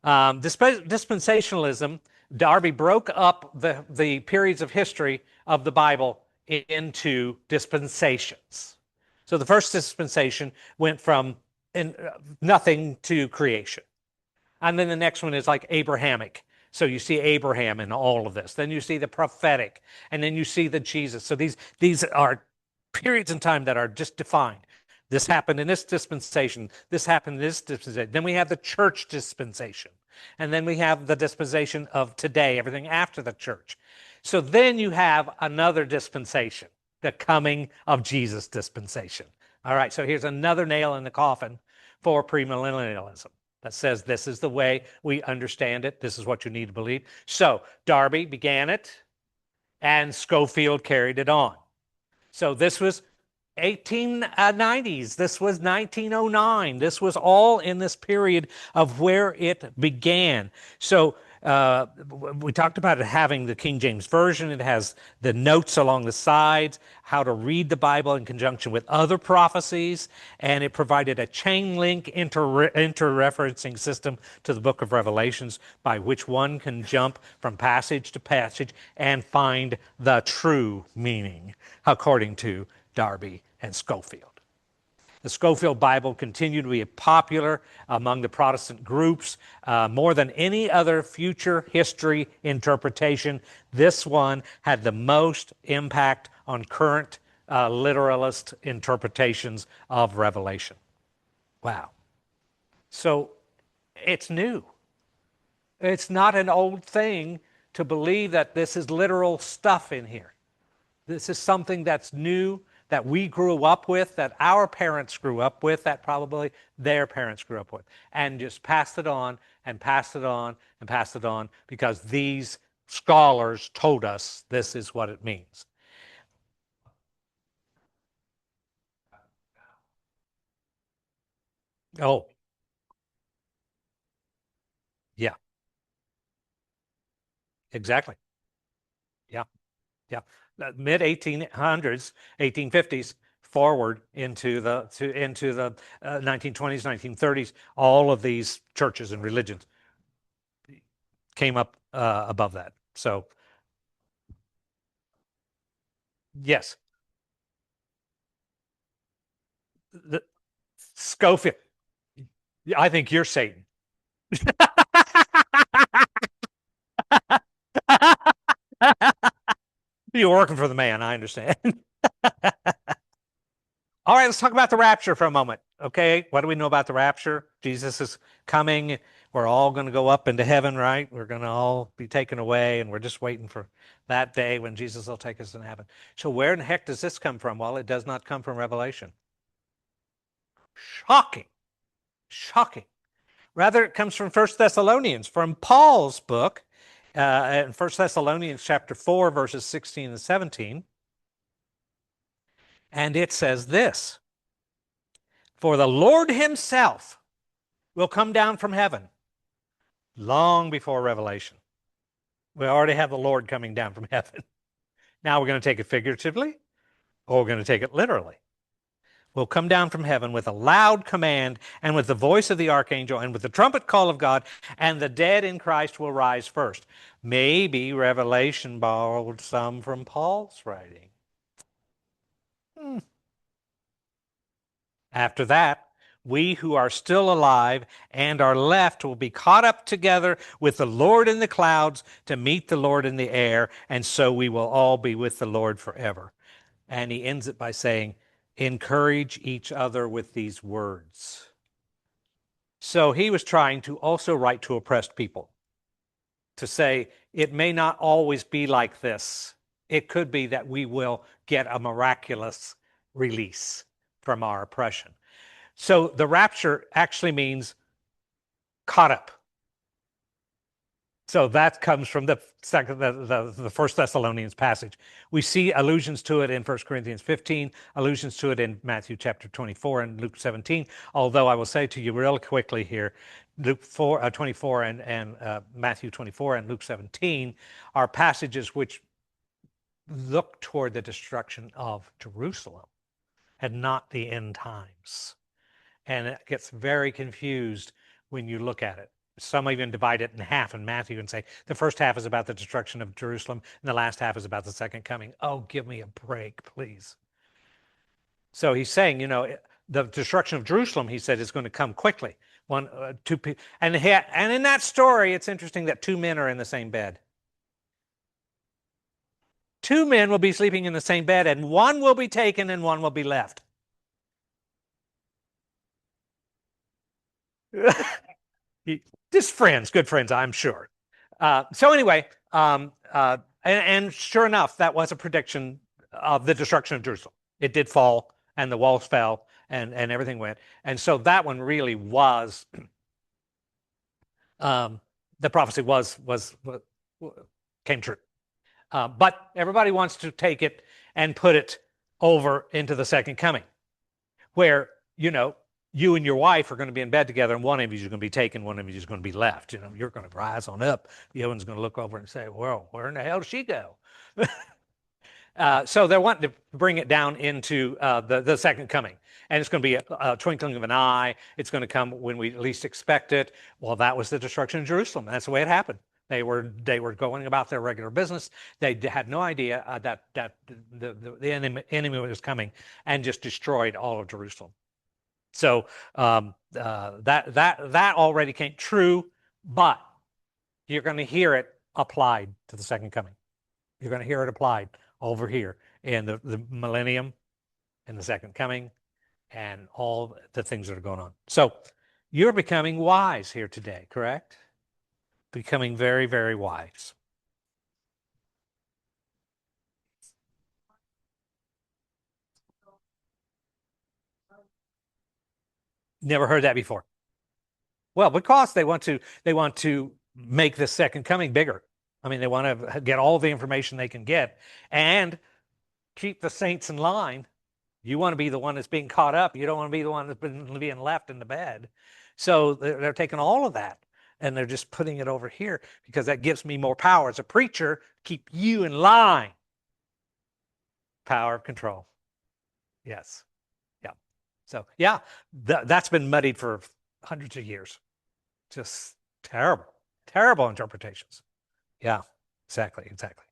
Dispensationalism, Darby broke up the periods of history of the Bible into dispensations. So the first dispensation went from nothing to creation. And then the next one is like Abrahamic. So you see Abraham in all of this. Then you see the prophetic. And then you see the Jesus. So these are periods in time that are just defined. This happened in this dispensation. This happened in this dispensation. Then we have the church dispensation. And then we have the dispensation of today, everything after the church. So then you have another dispensation, the coming of Jesus dispensation. All right, so here's another nail in the coffin for premillennialism that says this is the way we understand it. This is what you need to believe. So Darby began it, and Schofield carried it on. So this was 1890s. This was 1909. This was all in this period of where it began. So we talked about it having the King James Version. It has the notes along the sides, how to read the Bible in conjunction with other prophecies, and it provided a chain link inter-referencing system to the book of Revelations by which one can jump from passage to passage and find the true meaning according to Darby and Schofield. The Schofield Bible continued to be popular among the Protestant groups more than any other future history interpretation. This one had the most impact on current literalist interpretations of Revelation. Wow. So it's new. It's not an old thing to believe that this is literal stuff in here. This is something that's new, that we grew up with, that our parents grew up with, that probably their parents grew up with, and just passed it on and passed it on and passed it on because these scholars told us this is what it means. Oh, yeah, exactly. Yeah, yeah. Mid 1800s, 1850s, forward into the 1920s, 1930s, all of these churches and religions came up above that. So yes, the, Schofield. I think you're Satan. You're working for the man. I understand. All right, let's talk about the rapture for a moment. Okay, what do we know about the rapture? Jesus is coming. We're all going to go up into heaven, right? We're going to all be taken away, and we're just waiting for that day when Jesus will take us into heaven. So, where in the heck does this come from? Well, it does not come from Revelation. Shocking. Shocking. Rather, it comes from 1 Thessalonians, from Paul's book, in 1 Thessalonians chapter 4, verses 16 and 17. And it says this: For the Lord himself will come down from heaven long before Revelation. We already have the Lord coming down from heaven. Now we're going to take it figuratively, or we're going to take it literally. Will come down from heaven with a loud command, and with the voice of the archangel, and with the trumpet call of God, and the dead in Christ will rise first. Maybe Revelation borrowed some from Paul's writing. After that, we who are still alive and are left will be caught up together with the Lord in the clouds to meet the Lord in the air, and so we will all be with the Lord forever. And he ends it by saying, encourage each other with these words. So he was trying to also write to oppressed people, to say, it may not always be like this. It could be that we will get a miraculous release from our oppression. So the rapture actually means caught up. So that comes from the First Thessalonians passage. We see allusions to it in 1 Corinthians 15, allusions to it in Matthew chapter 24 and Luke 17. Although I will say to you real quickly here, Luke 24 and Matthew 24 and Luke 17 are passages which look toward the destruction of Jerusalem and not the end times. And it gets very confused when you look at it. Some even divide it in half in Matthew and say the first half is about the destruction of Jerusalem and the last half is about the second coming. Oh, give me a break, please. So he's saying, the destruction of Jerusalem, he said, is going to come quickly. Two people, and in that story, it's interesting that two men are in the same bed. Two men will be sleeping in the same bed, and one will be taken and one will be left. Just friends, good friends, I'm sure. So anyway, and sure enough, that was a prediction of the destruction of Jerusalem. It did fall, and the walls fell, and everything went. And so that one really was, the prophecy came true. But everybody wants to take it and put it over into the second coming, where, you and your wife are going to be in bed together, and one of you is going to be taken, one of you is going to be left. You're going to rise on up. The other one's going to look over and say, well, where in the hell did she go? So they're wanting to bring it down into the second coming. And it's going to be a twinkling of an eye. It's going to come when we least expect it. Well, that was the destruction of Jerusalem. That's the way it happened. They were going about their regular business. They had no idea that the enemy was coming and just destroyed all of Jerusalem. So that already came true, but you're going to hear it applied to the second coming. You're going to hear it applied over here in the millennium and the second coming and all the things that are going on. So you're becoming wise here today, correct? Becoming very, very wise. Never heard that before. Well, because they want to make the second coming bigger. I mean, they want to get all the information they can get and keep the saints in line. You want to be the one that's being caught up. You don't want to be the one that's been being left in the bed. So they're taking all of that and they're just putting it over here because that gives me more power as a preacher. Keep you in line. Power of control. Yes. Yeah. So, yeah, that's been muddied for hundreds of years. Just terrible, terrible interpretations. Yeah, exactly, exactly.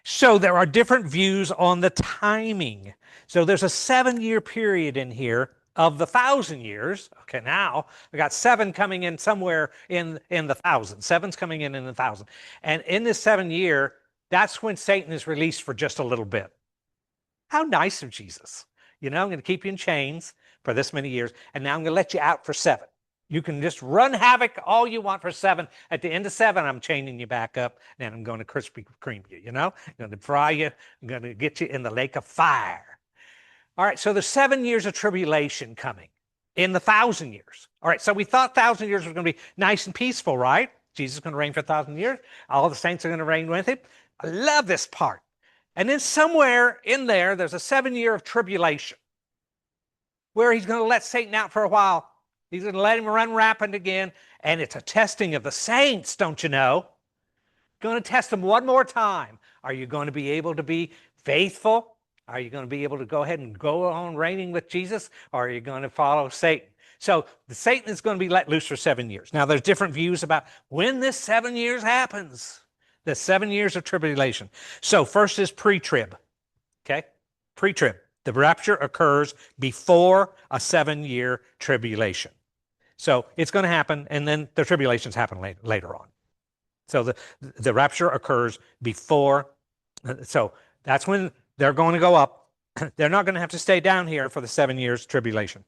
So there are different views on the timing. So there's a 7 year period in here of the 1,000 years. Okay, now we got seven coming in somewhere in the thousand. Seven's coming in the thousand. And in this 7 year, that's when Satan is released for just a little bit. How nice of Jesus. I'm going to keep you in chains for this many years, and now I'm going to let you out for 7. You can just run havoc all you want for 7. At the end of 7, I'm chaining you back up, and I'm going to Krispy Kreme you, I'm going to fry you. I'm going to get you in the lake of fire. All right, so there's 7 years of tribulation coming in the 1,000 years. All right, so we thought 1,000 years was going to be nice and peaceful, right? Jesus is going to reign for 1,000 years. All the saints are going to reign with him. I love this part. And then somewhere in there, there's a 7 year of tribulation where he's going to let Satan out for a while. He's going to let him run rampant again. And it's a testing of the saints, don't you know? Going to test them one more time. Are you going to be able to be faithful? Are you going to be able to go ahead and go on reigning with Jesus? Or are you going to follow Satan? So the Satan is going to be let loose for 7 years. Now, there's different views about when this 7 years happens. The 7 years of tribulation. So first is pre-trib. Okay? Pre-trib. The rapture occurs before a 7 year tribulation. So it's going to happen, and then the tribulations happen later on. So the rapture occurs before. So that's when they're going to go up. They're not going to have to stay down here for the 7 years tribulation.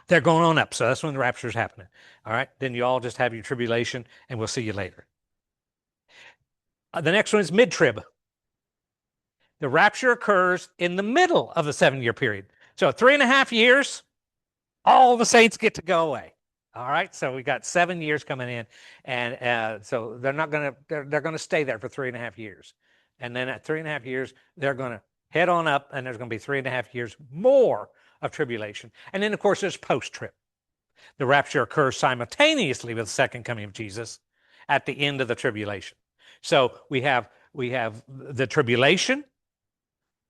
They're going on up. So that's when the rapture is happening. All right? Then you all just have your tribulation, and we'll see you later. The next one is mid-trib. The rapture occurs in the middle of the 7 year period. So 3.5 years, all the saints get to go away. All right, so we got 7 years coming in, and so they're not going to they're going to stay there for 3.5 years, and then at 3.5 years they're going to head on up, and there's going to be 3.5 years more of tribulation, and then of course there's post-trib. The rapture occurs simultaneously with the second coming of Jesus at the end of the tribulation. So we have the tribulation,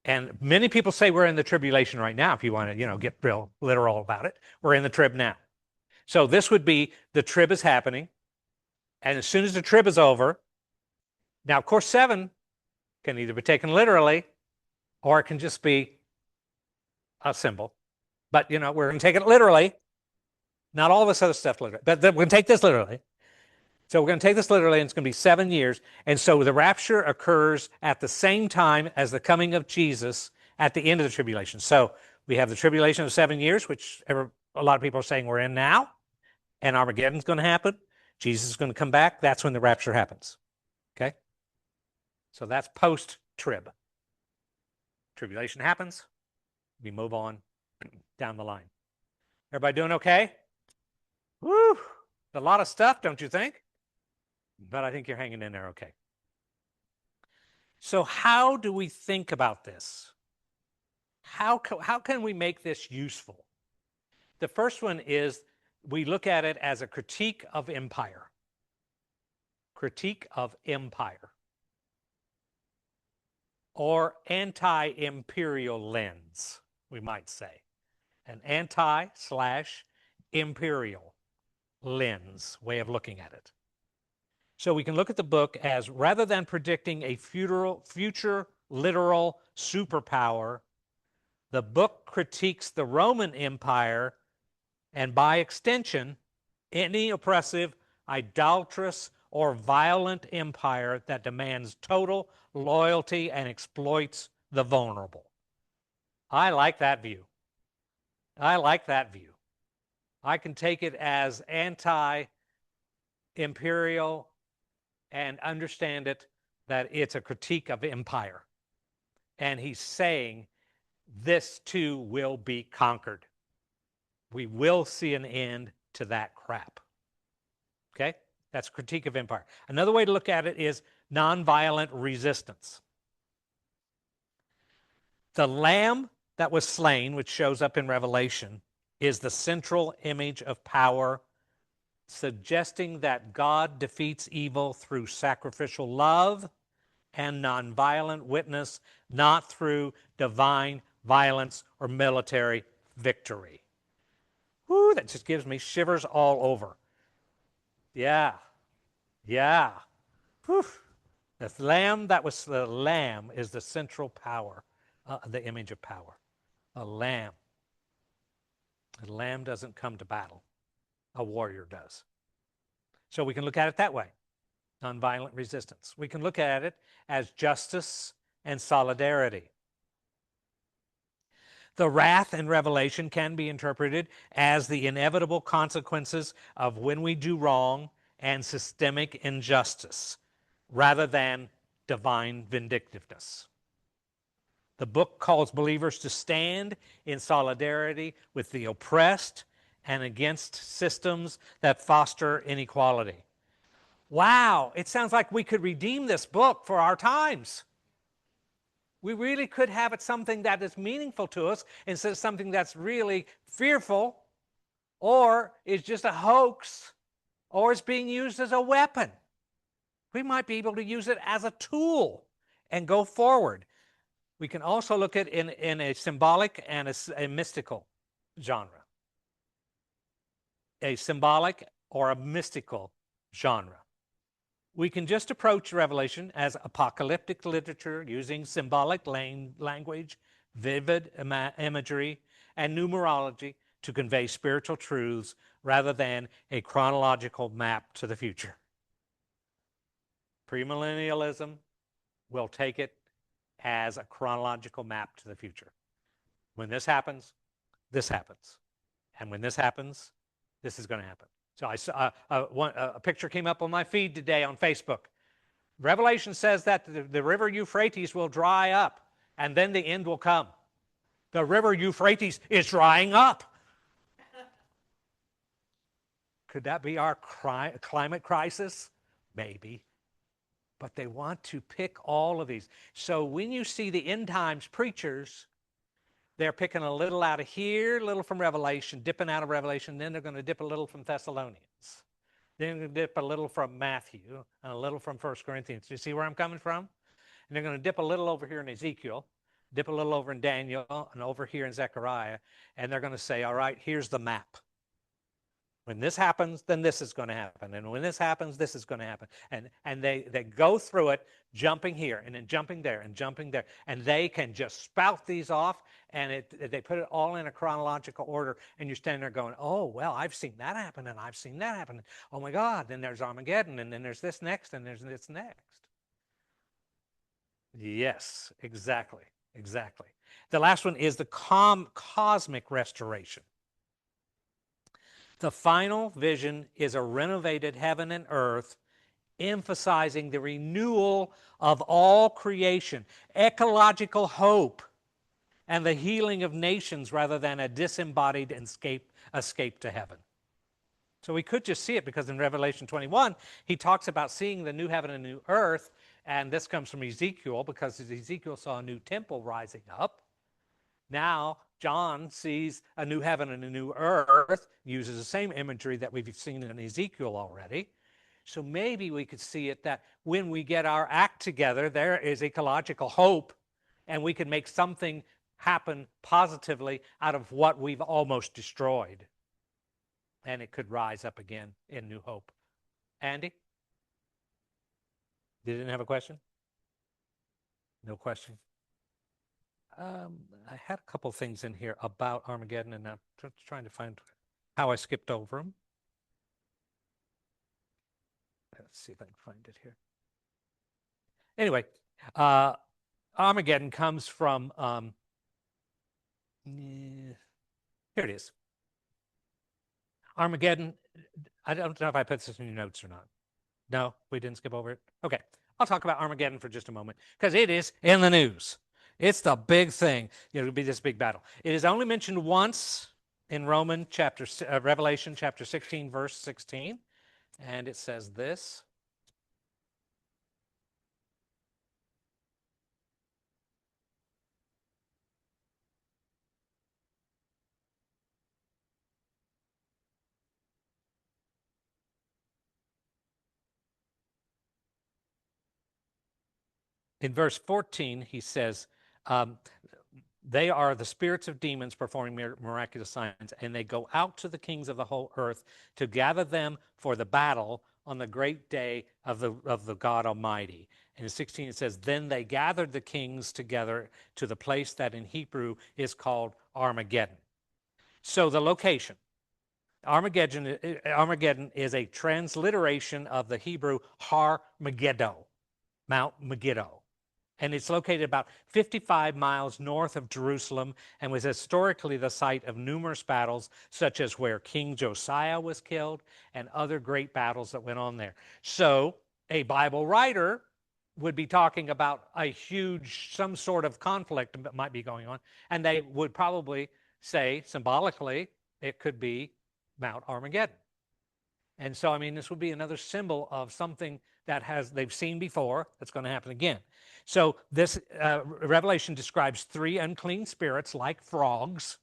and many people say we're in the tribulation right now. If you want to, get real literal about it, we're in the trib now. So this would be the trib is happening, and as soon as the trib is over, now of course 7 can either be taken literally, or it can just be a symbol. But we're going to take it literally. Not all this other stuff literally, but we're going to take this literally. So we're going to take this literally, and it's going to be 7 years. And so the rapture occurs at the same time as the coming of Jesus at the end of the tribulation. So we have the tribulation of 7 years, which a lot of people are saying we're in now, and Armageddon's going to happen. Jesus is going to come back. That's when the rapture happens. Okay? So that's post-trib. Tribulation happens. We move on down the line. Everybody doing okay? Woo! A lot of stuff, don't you think? But I think you're hanging in there okay. So how do we think about this? How can we make this useful? The first one is we look at it as a critique of empire. Critique of empire. Or anti-imperial lens, we might say. An anti/imperial lens way of looking at it. So we can look at the book as, rather than predicting a future literal superpower, the book critiques the Roman Empire and, by extension, any oppressive, idolatrous, or violent empire that demands total loyalty and exploits the vulnerable. I like that view. I like that view. I can take it as anti-imperial and understand it that it's a critique of empire. And he's saying this too will be conquered. We will see an end to that crap. Okay? That's a critique of empire. Another way to look at it is nonviolent resistance. The lamb that was slain, which shows up in Revelation, is the central image of power, suggesting that God defeats evil through sacrificial love and nonviolent witness, not through divine violence, or military victory. Whoo, that just gives me shivers all over. Yeah, yeah. Whew. The lamb is the central power, the image of power. A lamb. A lamb doesn't come to battle. A warrior does. So we can look at it that way, nonviolent resistance. We can look at it as justice and solidarity. The wrath in Revelation can be interpreted as the inevitable consequences of when we do wrong and systemic injustice, rather than divine vindictiveness. The book calls believers to stand in solidarity with the oppressed and against systems that foster inequality. Wow, it sounds like we could redeem this book for our times. We really could have it something that is meaningful to us instead of something that's really fearful or is just a hoax or is being used as a weapon. We might be able to use it as a tool and go forward. We can also look at it in a symbolic and a mystical genre. A symbolic or a mystical genre. We can just approach Revelation as apocalyptic literature using symbolic language, vivid imagery, and numerology to convey spiritual truths rather than a chronological map to the future. Premillennialism will take it as a chronological map to the future. When this happens, this happens. And when this happens, this is going to happen. So I saw a picture came up on my feed today on Facebook. Revelation says that the river Euphrates will dry up, and then the end will come. The river Euphrates is drying up. Could that be our climate crisis? Maybe. But they want to pick all of these. So when you see the end times preachers, they're picking a little out of here, a little from Revelation, dipping out of Revelation, then they're going to dip a little from Thessalonians. Then they're going to dip a little from Matthew and a little from 1 Corinthians. Do you see where I'm coming from? And they're going to dip a little over here in Ezekiel, dip a little over in Daniel, and over here in Zechariah, and they're going to say, all right, here's the map. When this happens, then this is going to happen. And when this happens, this is going to happen. And they go through it, jumping here and then jumping there and jumping there. And they can just spout these off, and they put it all in a chronological order. And you're standing there going, oh, well, I've seen that happen, and I've seen that happen. Oh, my God, then there's Armageddon, and then there's this next, and there's this next. Yes, exactly, exactly. The last one is the cosmic restoration. The final vision is a renovated heaven and earth, emphasizing the renewal of all creation, ecological hope, and the healing of nations rather than a disembodied escape to heaven. So we could just see it because in Revelation 21, he talks about seeing the new heaven and new earth, and this comes from Ezekiel because Ezekiel saw a new temple rising up. Now, John sees a new heaven and a new earth, uses the same imagery that we've seen in Ezekiel already. So maybe we could see it that when we get our act together, there is ecological hope, and we can make something happen positively out of what we've almost destroyed. And it could rise up again in new hope. Andy? You didn't have a question? No question? I had a couple things in here about Armageddon, and I'm trying to find how I skipped over them. Let's see if I can find it here. Anyway, Armageddon comes from, here it is. Armageddon, I don't know if I put this in your notes or not. No, we didn't skip over it? Okay, I'll talk about Armageddon for just a moment, because it is in the news. It's the big thing. It'll be this big battle. It is only mentioned once in Revelation chapter 16, verse 16. And it says this. In verse 14, he says, they are the spirits of demons performing miraculous signs, and they go out to the kings of the whole earth to gather them for the battle on the great day of the God Almighty. And in 16 it says, then they gathered the kings together to the place that in Hebrew is called Armageddon. So the location, Armageddon is a transliteration of the Hebrew Har Megiddo, Mount Megiddo. And it's located about 55 miles north of Jerusalem and was historically the site of numerous battles, such as where King Josiah was killed and other great battles that went on there. So a Bible writer would be talking about a huge, some sort of conflict that might be going on, and they would probably say symbolically it could be Mount Armageddon. And so, I mean, this would be another symbol of something that they've seen before that's going to happen again. So this Revelation describes three unclean spirits like frogs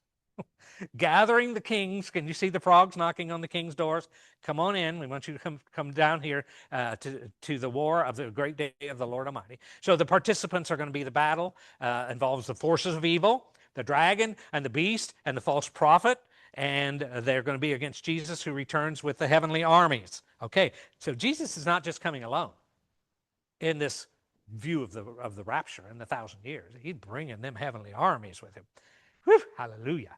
gathering the kings. Can you see the frogs knocking on the king's doors? Come on in. We want you to come down here to the war of the great day of the Lord Almighty. So the participants are going to be the battle, involves the forces of evil, the dragon and the beast and the false prophet, and they're going to be against Jesus, who returns with the heavenly armies. Okay, so Jesus is not just coming alone in this view of the rapture in the 1,000 years. He's bringing them heavenly armies with him. Whew, hallelujah.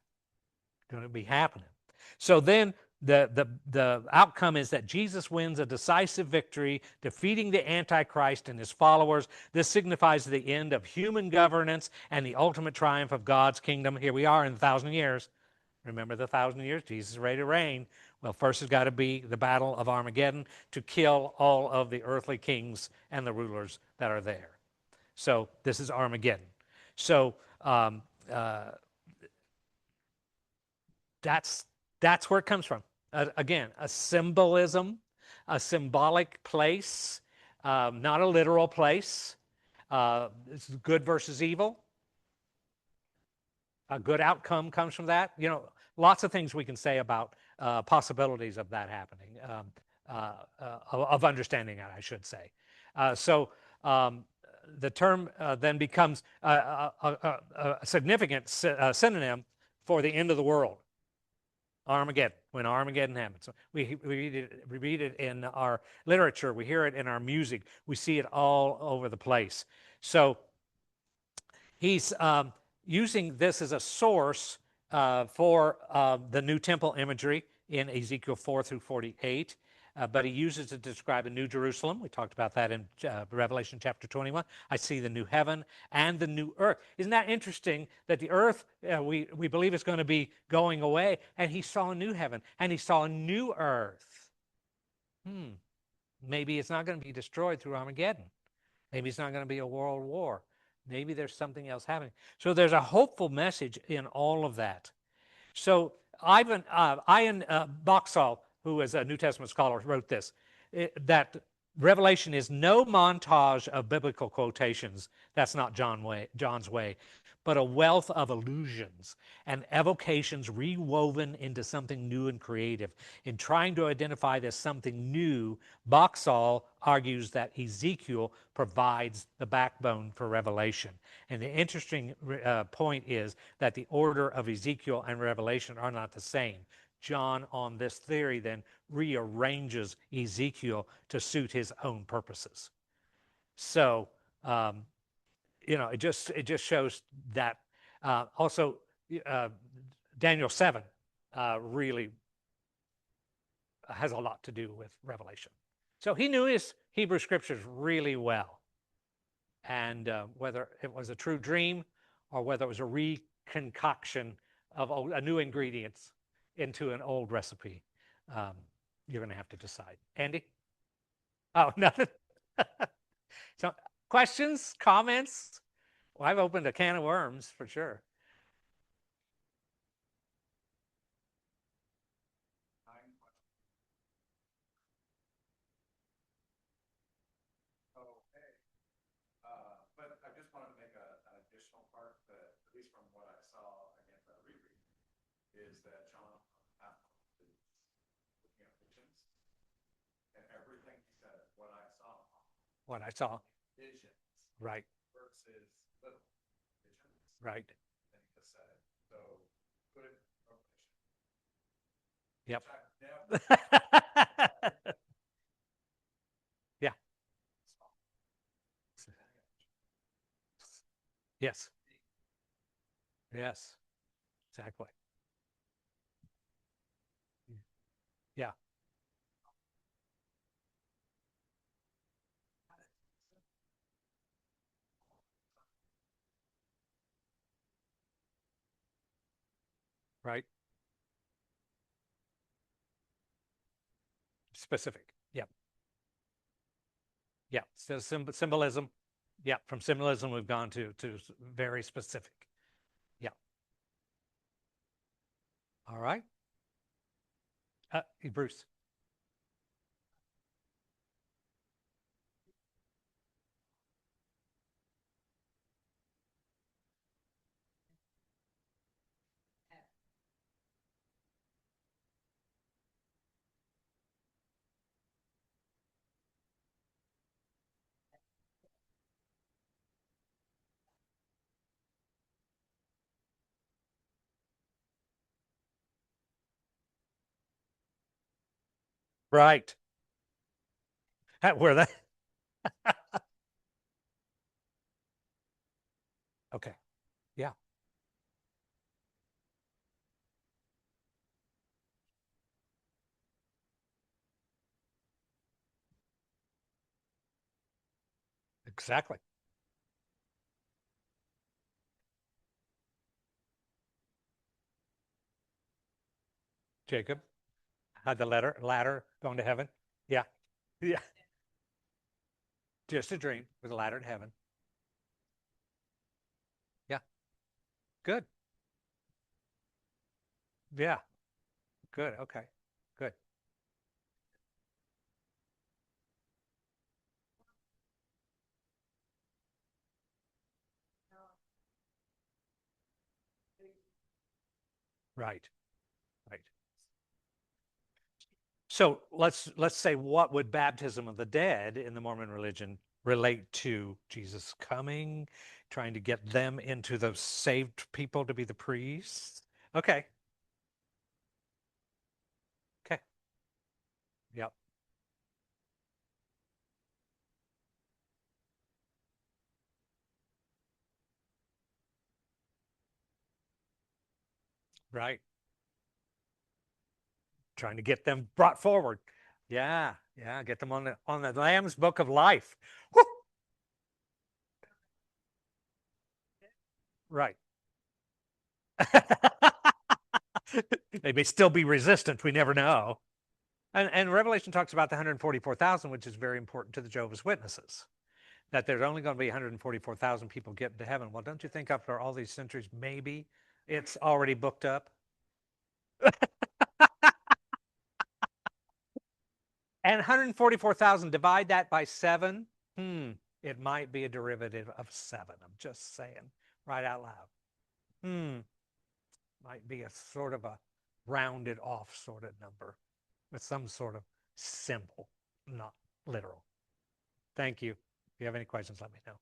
Going to be happening. So then the outcome is that Jesus wins a decisive victory, defeating the Antichrist and his followers. This signifies the end of human governance and the ultimate triumph of God's kingdom. Here we are in 1,000 years. Remember the 1,000 years? Jesus is ready to reign. Well, first has got to be the battle of Armageddon to kill all of the earthly kings and the rulers that are there. So this is Armageddon. So that's where it comes from. Again, a symbolism, a symbolic place, not a literal place. It's good versus evil. A good outcome comes from that. You know, lots of things we can say about possibilities of that happening, of understanding it, I should say. So the term then becomes a significant synonym for the end of the world. Armageddon, when Armageddon happens. So we read it in our literature, we hear it in our music, we see it all over the place. So he's using this as a source for the new temple imagery in Ezekiel 4 through 48. But he uses it to describe a new Jerusalem. We talked about that in Revelation chapter 21. I see the new heaven and the new earth. Isn't that interesting that the earth, we believe, is going to be going away, and he saw a new heaven, and he saw a new earth. Maybe it's not going to be destroyed through Armageddon. Maybe it's not going to be a world war. Maybe there's something else happening. So there's a hopeful message in all of that. So Ian Boxall, who is a New Testament scholar, wrote this, that Revelation is no montage of biblical quotations. That's not John's way, but a wealth of allusions and evocations rewoven into something new and creative. In trying to identify this something new, Boxall argues that Ezekiel provides the backbone for Revelation. And the interesting point is that the order of Ezekiel and Revelation are not the same. John, on this theory, then rearranges Ezekiel to suit his own purposes. So, you know, it just shows that. Also, Daniel 7 really has a lot to do with Revelation. So he knew his Hebrew scriptures really well. And whether it was a true dream or whether it was a reconcoction of a new ingredients into an old recipe, you're going to have to decide. Andy? Oh, nothing? So, questions, comments? Well, I've opened a can of worms for sure. Okay. But I just wanted to make an additional part that, at least from what I saw, again, the reread, is that John, looking at visions, and everything he said, what I saw. What I saw. Visions. Right. Versus little visions. Right. Yep. Yeah. Yes. Yes. Exactly. Yeah. Right. Specific. Yep. Yeah. So symbolism. Yeah. From symbolism, we've gone to very specific. Yeah. All right. Bruce. Right. Where that? Okay. Yeah. Exactly. Jacob had the ladder going to heaven. Yeah. Yeah. Just a dream with a ladder to heaven. Yeah. Good. Yeah. Good. Okay. Good. Right. Right. So let's say, what would baptism of the dead in the Mormon religion relate to? Jesus coming, trying to get them into the saved people to be the priests. Okay. Okay. Yep. Right. Trying to get them brought forward. Yeah. Yeah. Get them on the Lamb's Book of Life. Woo! Right. They may still be resistant. We never know. And Revelation talks about the 144,000, which is very important to the Jehovah's Witnesses, that there's only going to be 144,000 people getting to heaven. Well, don't you think after all these centuries, maybe it's already booked up? And 144,000, divide that by seven. It might be a derivative of seven. I'm just saying, right out loud. Might be a sort of a rounded off sort of number with some sort of symbol, not literal. Thank you. If you have any questions, let me know.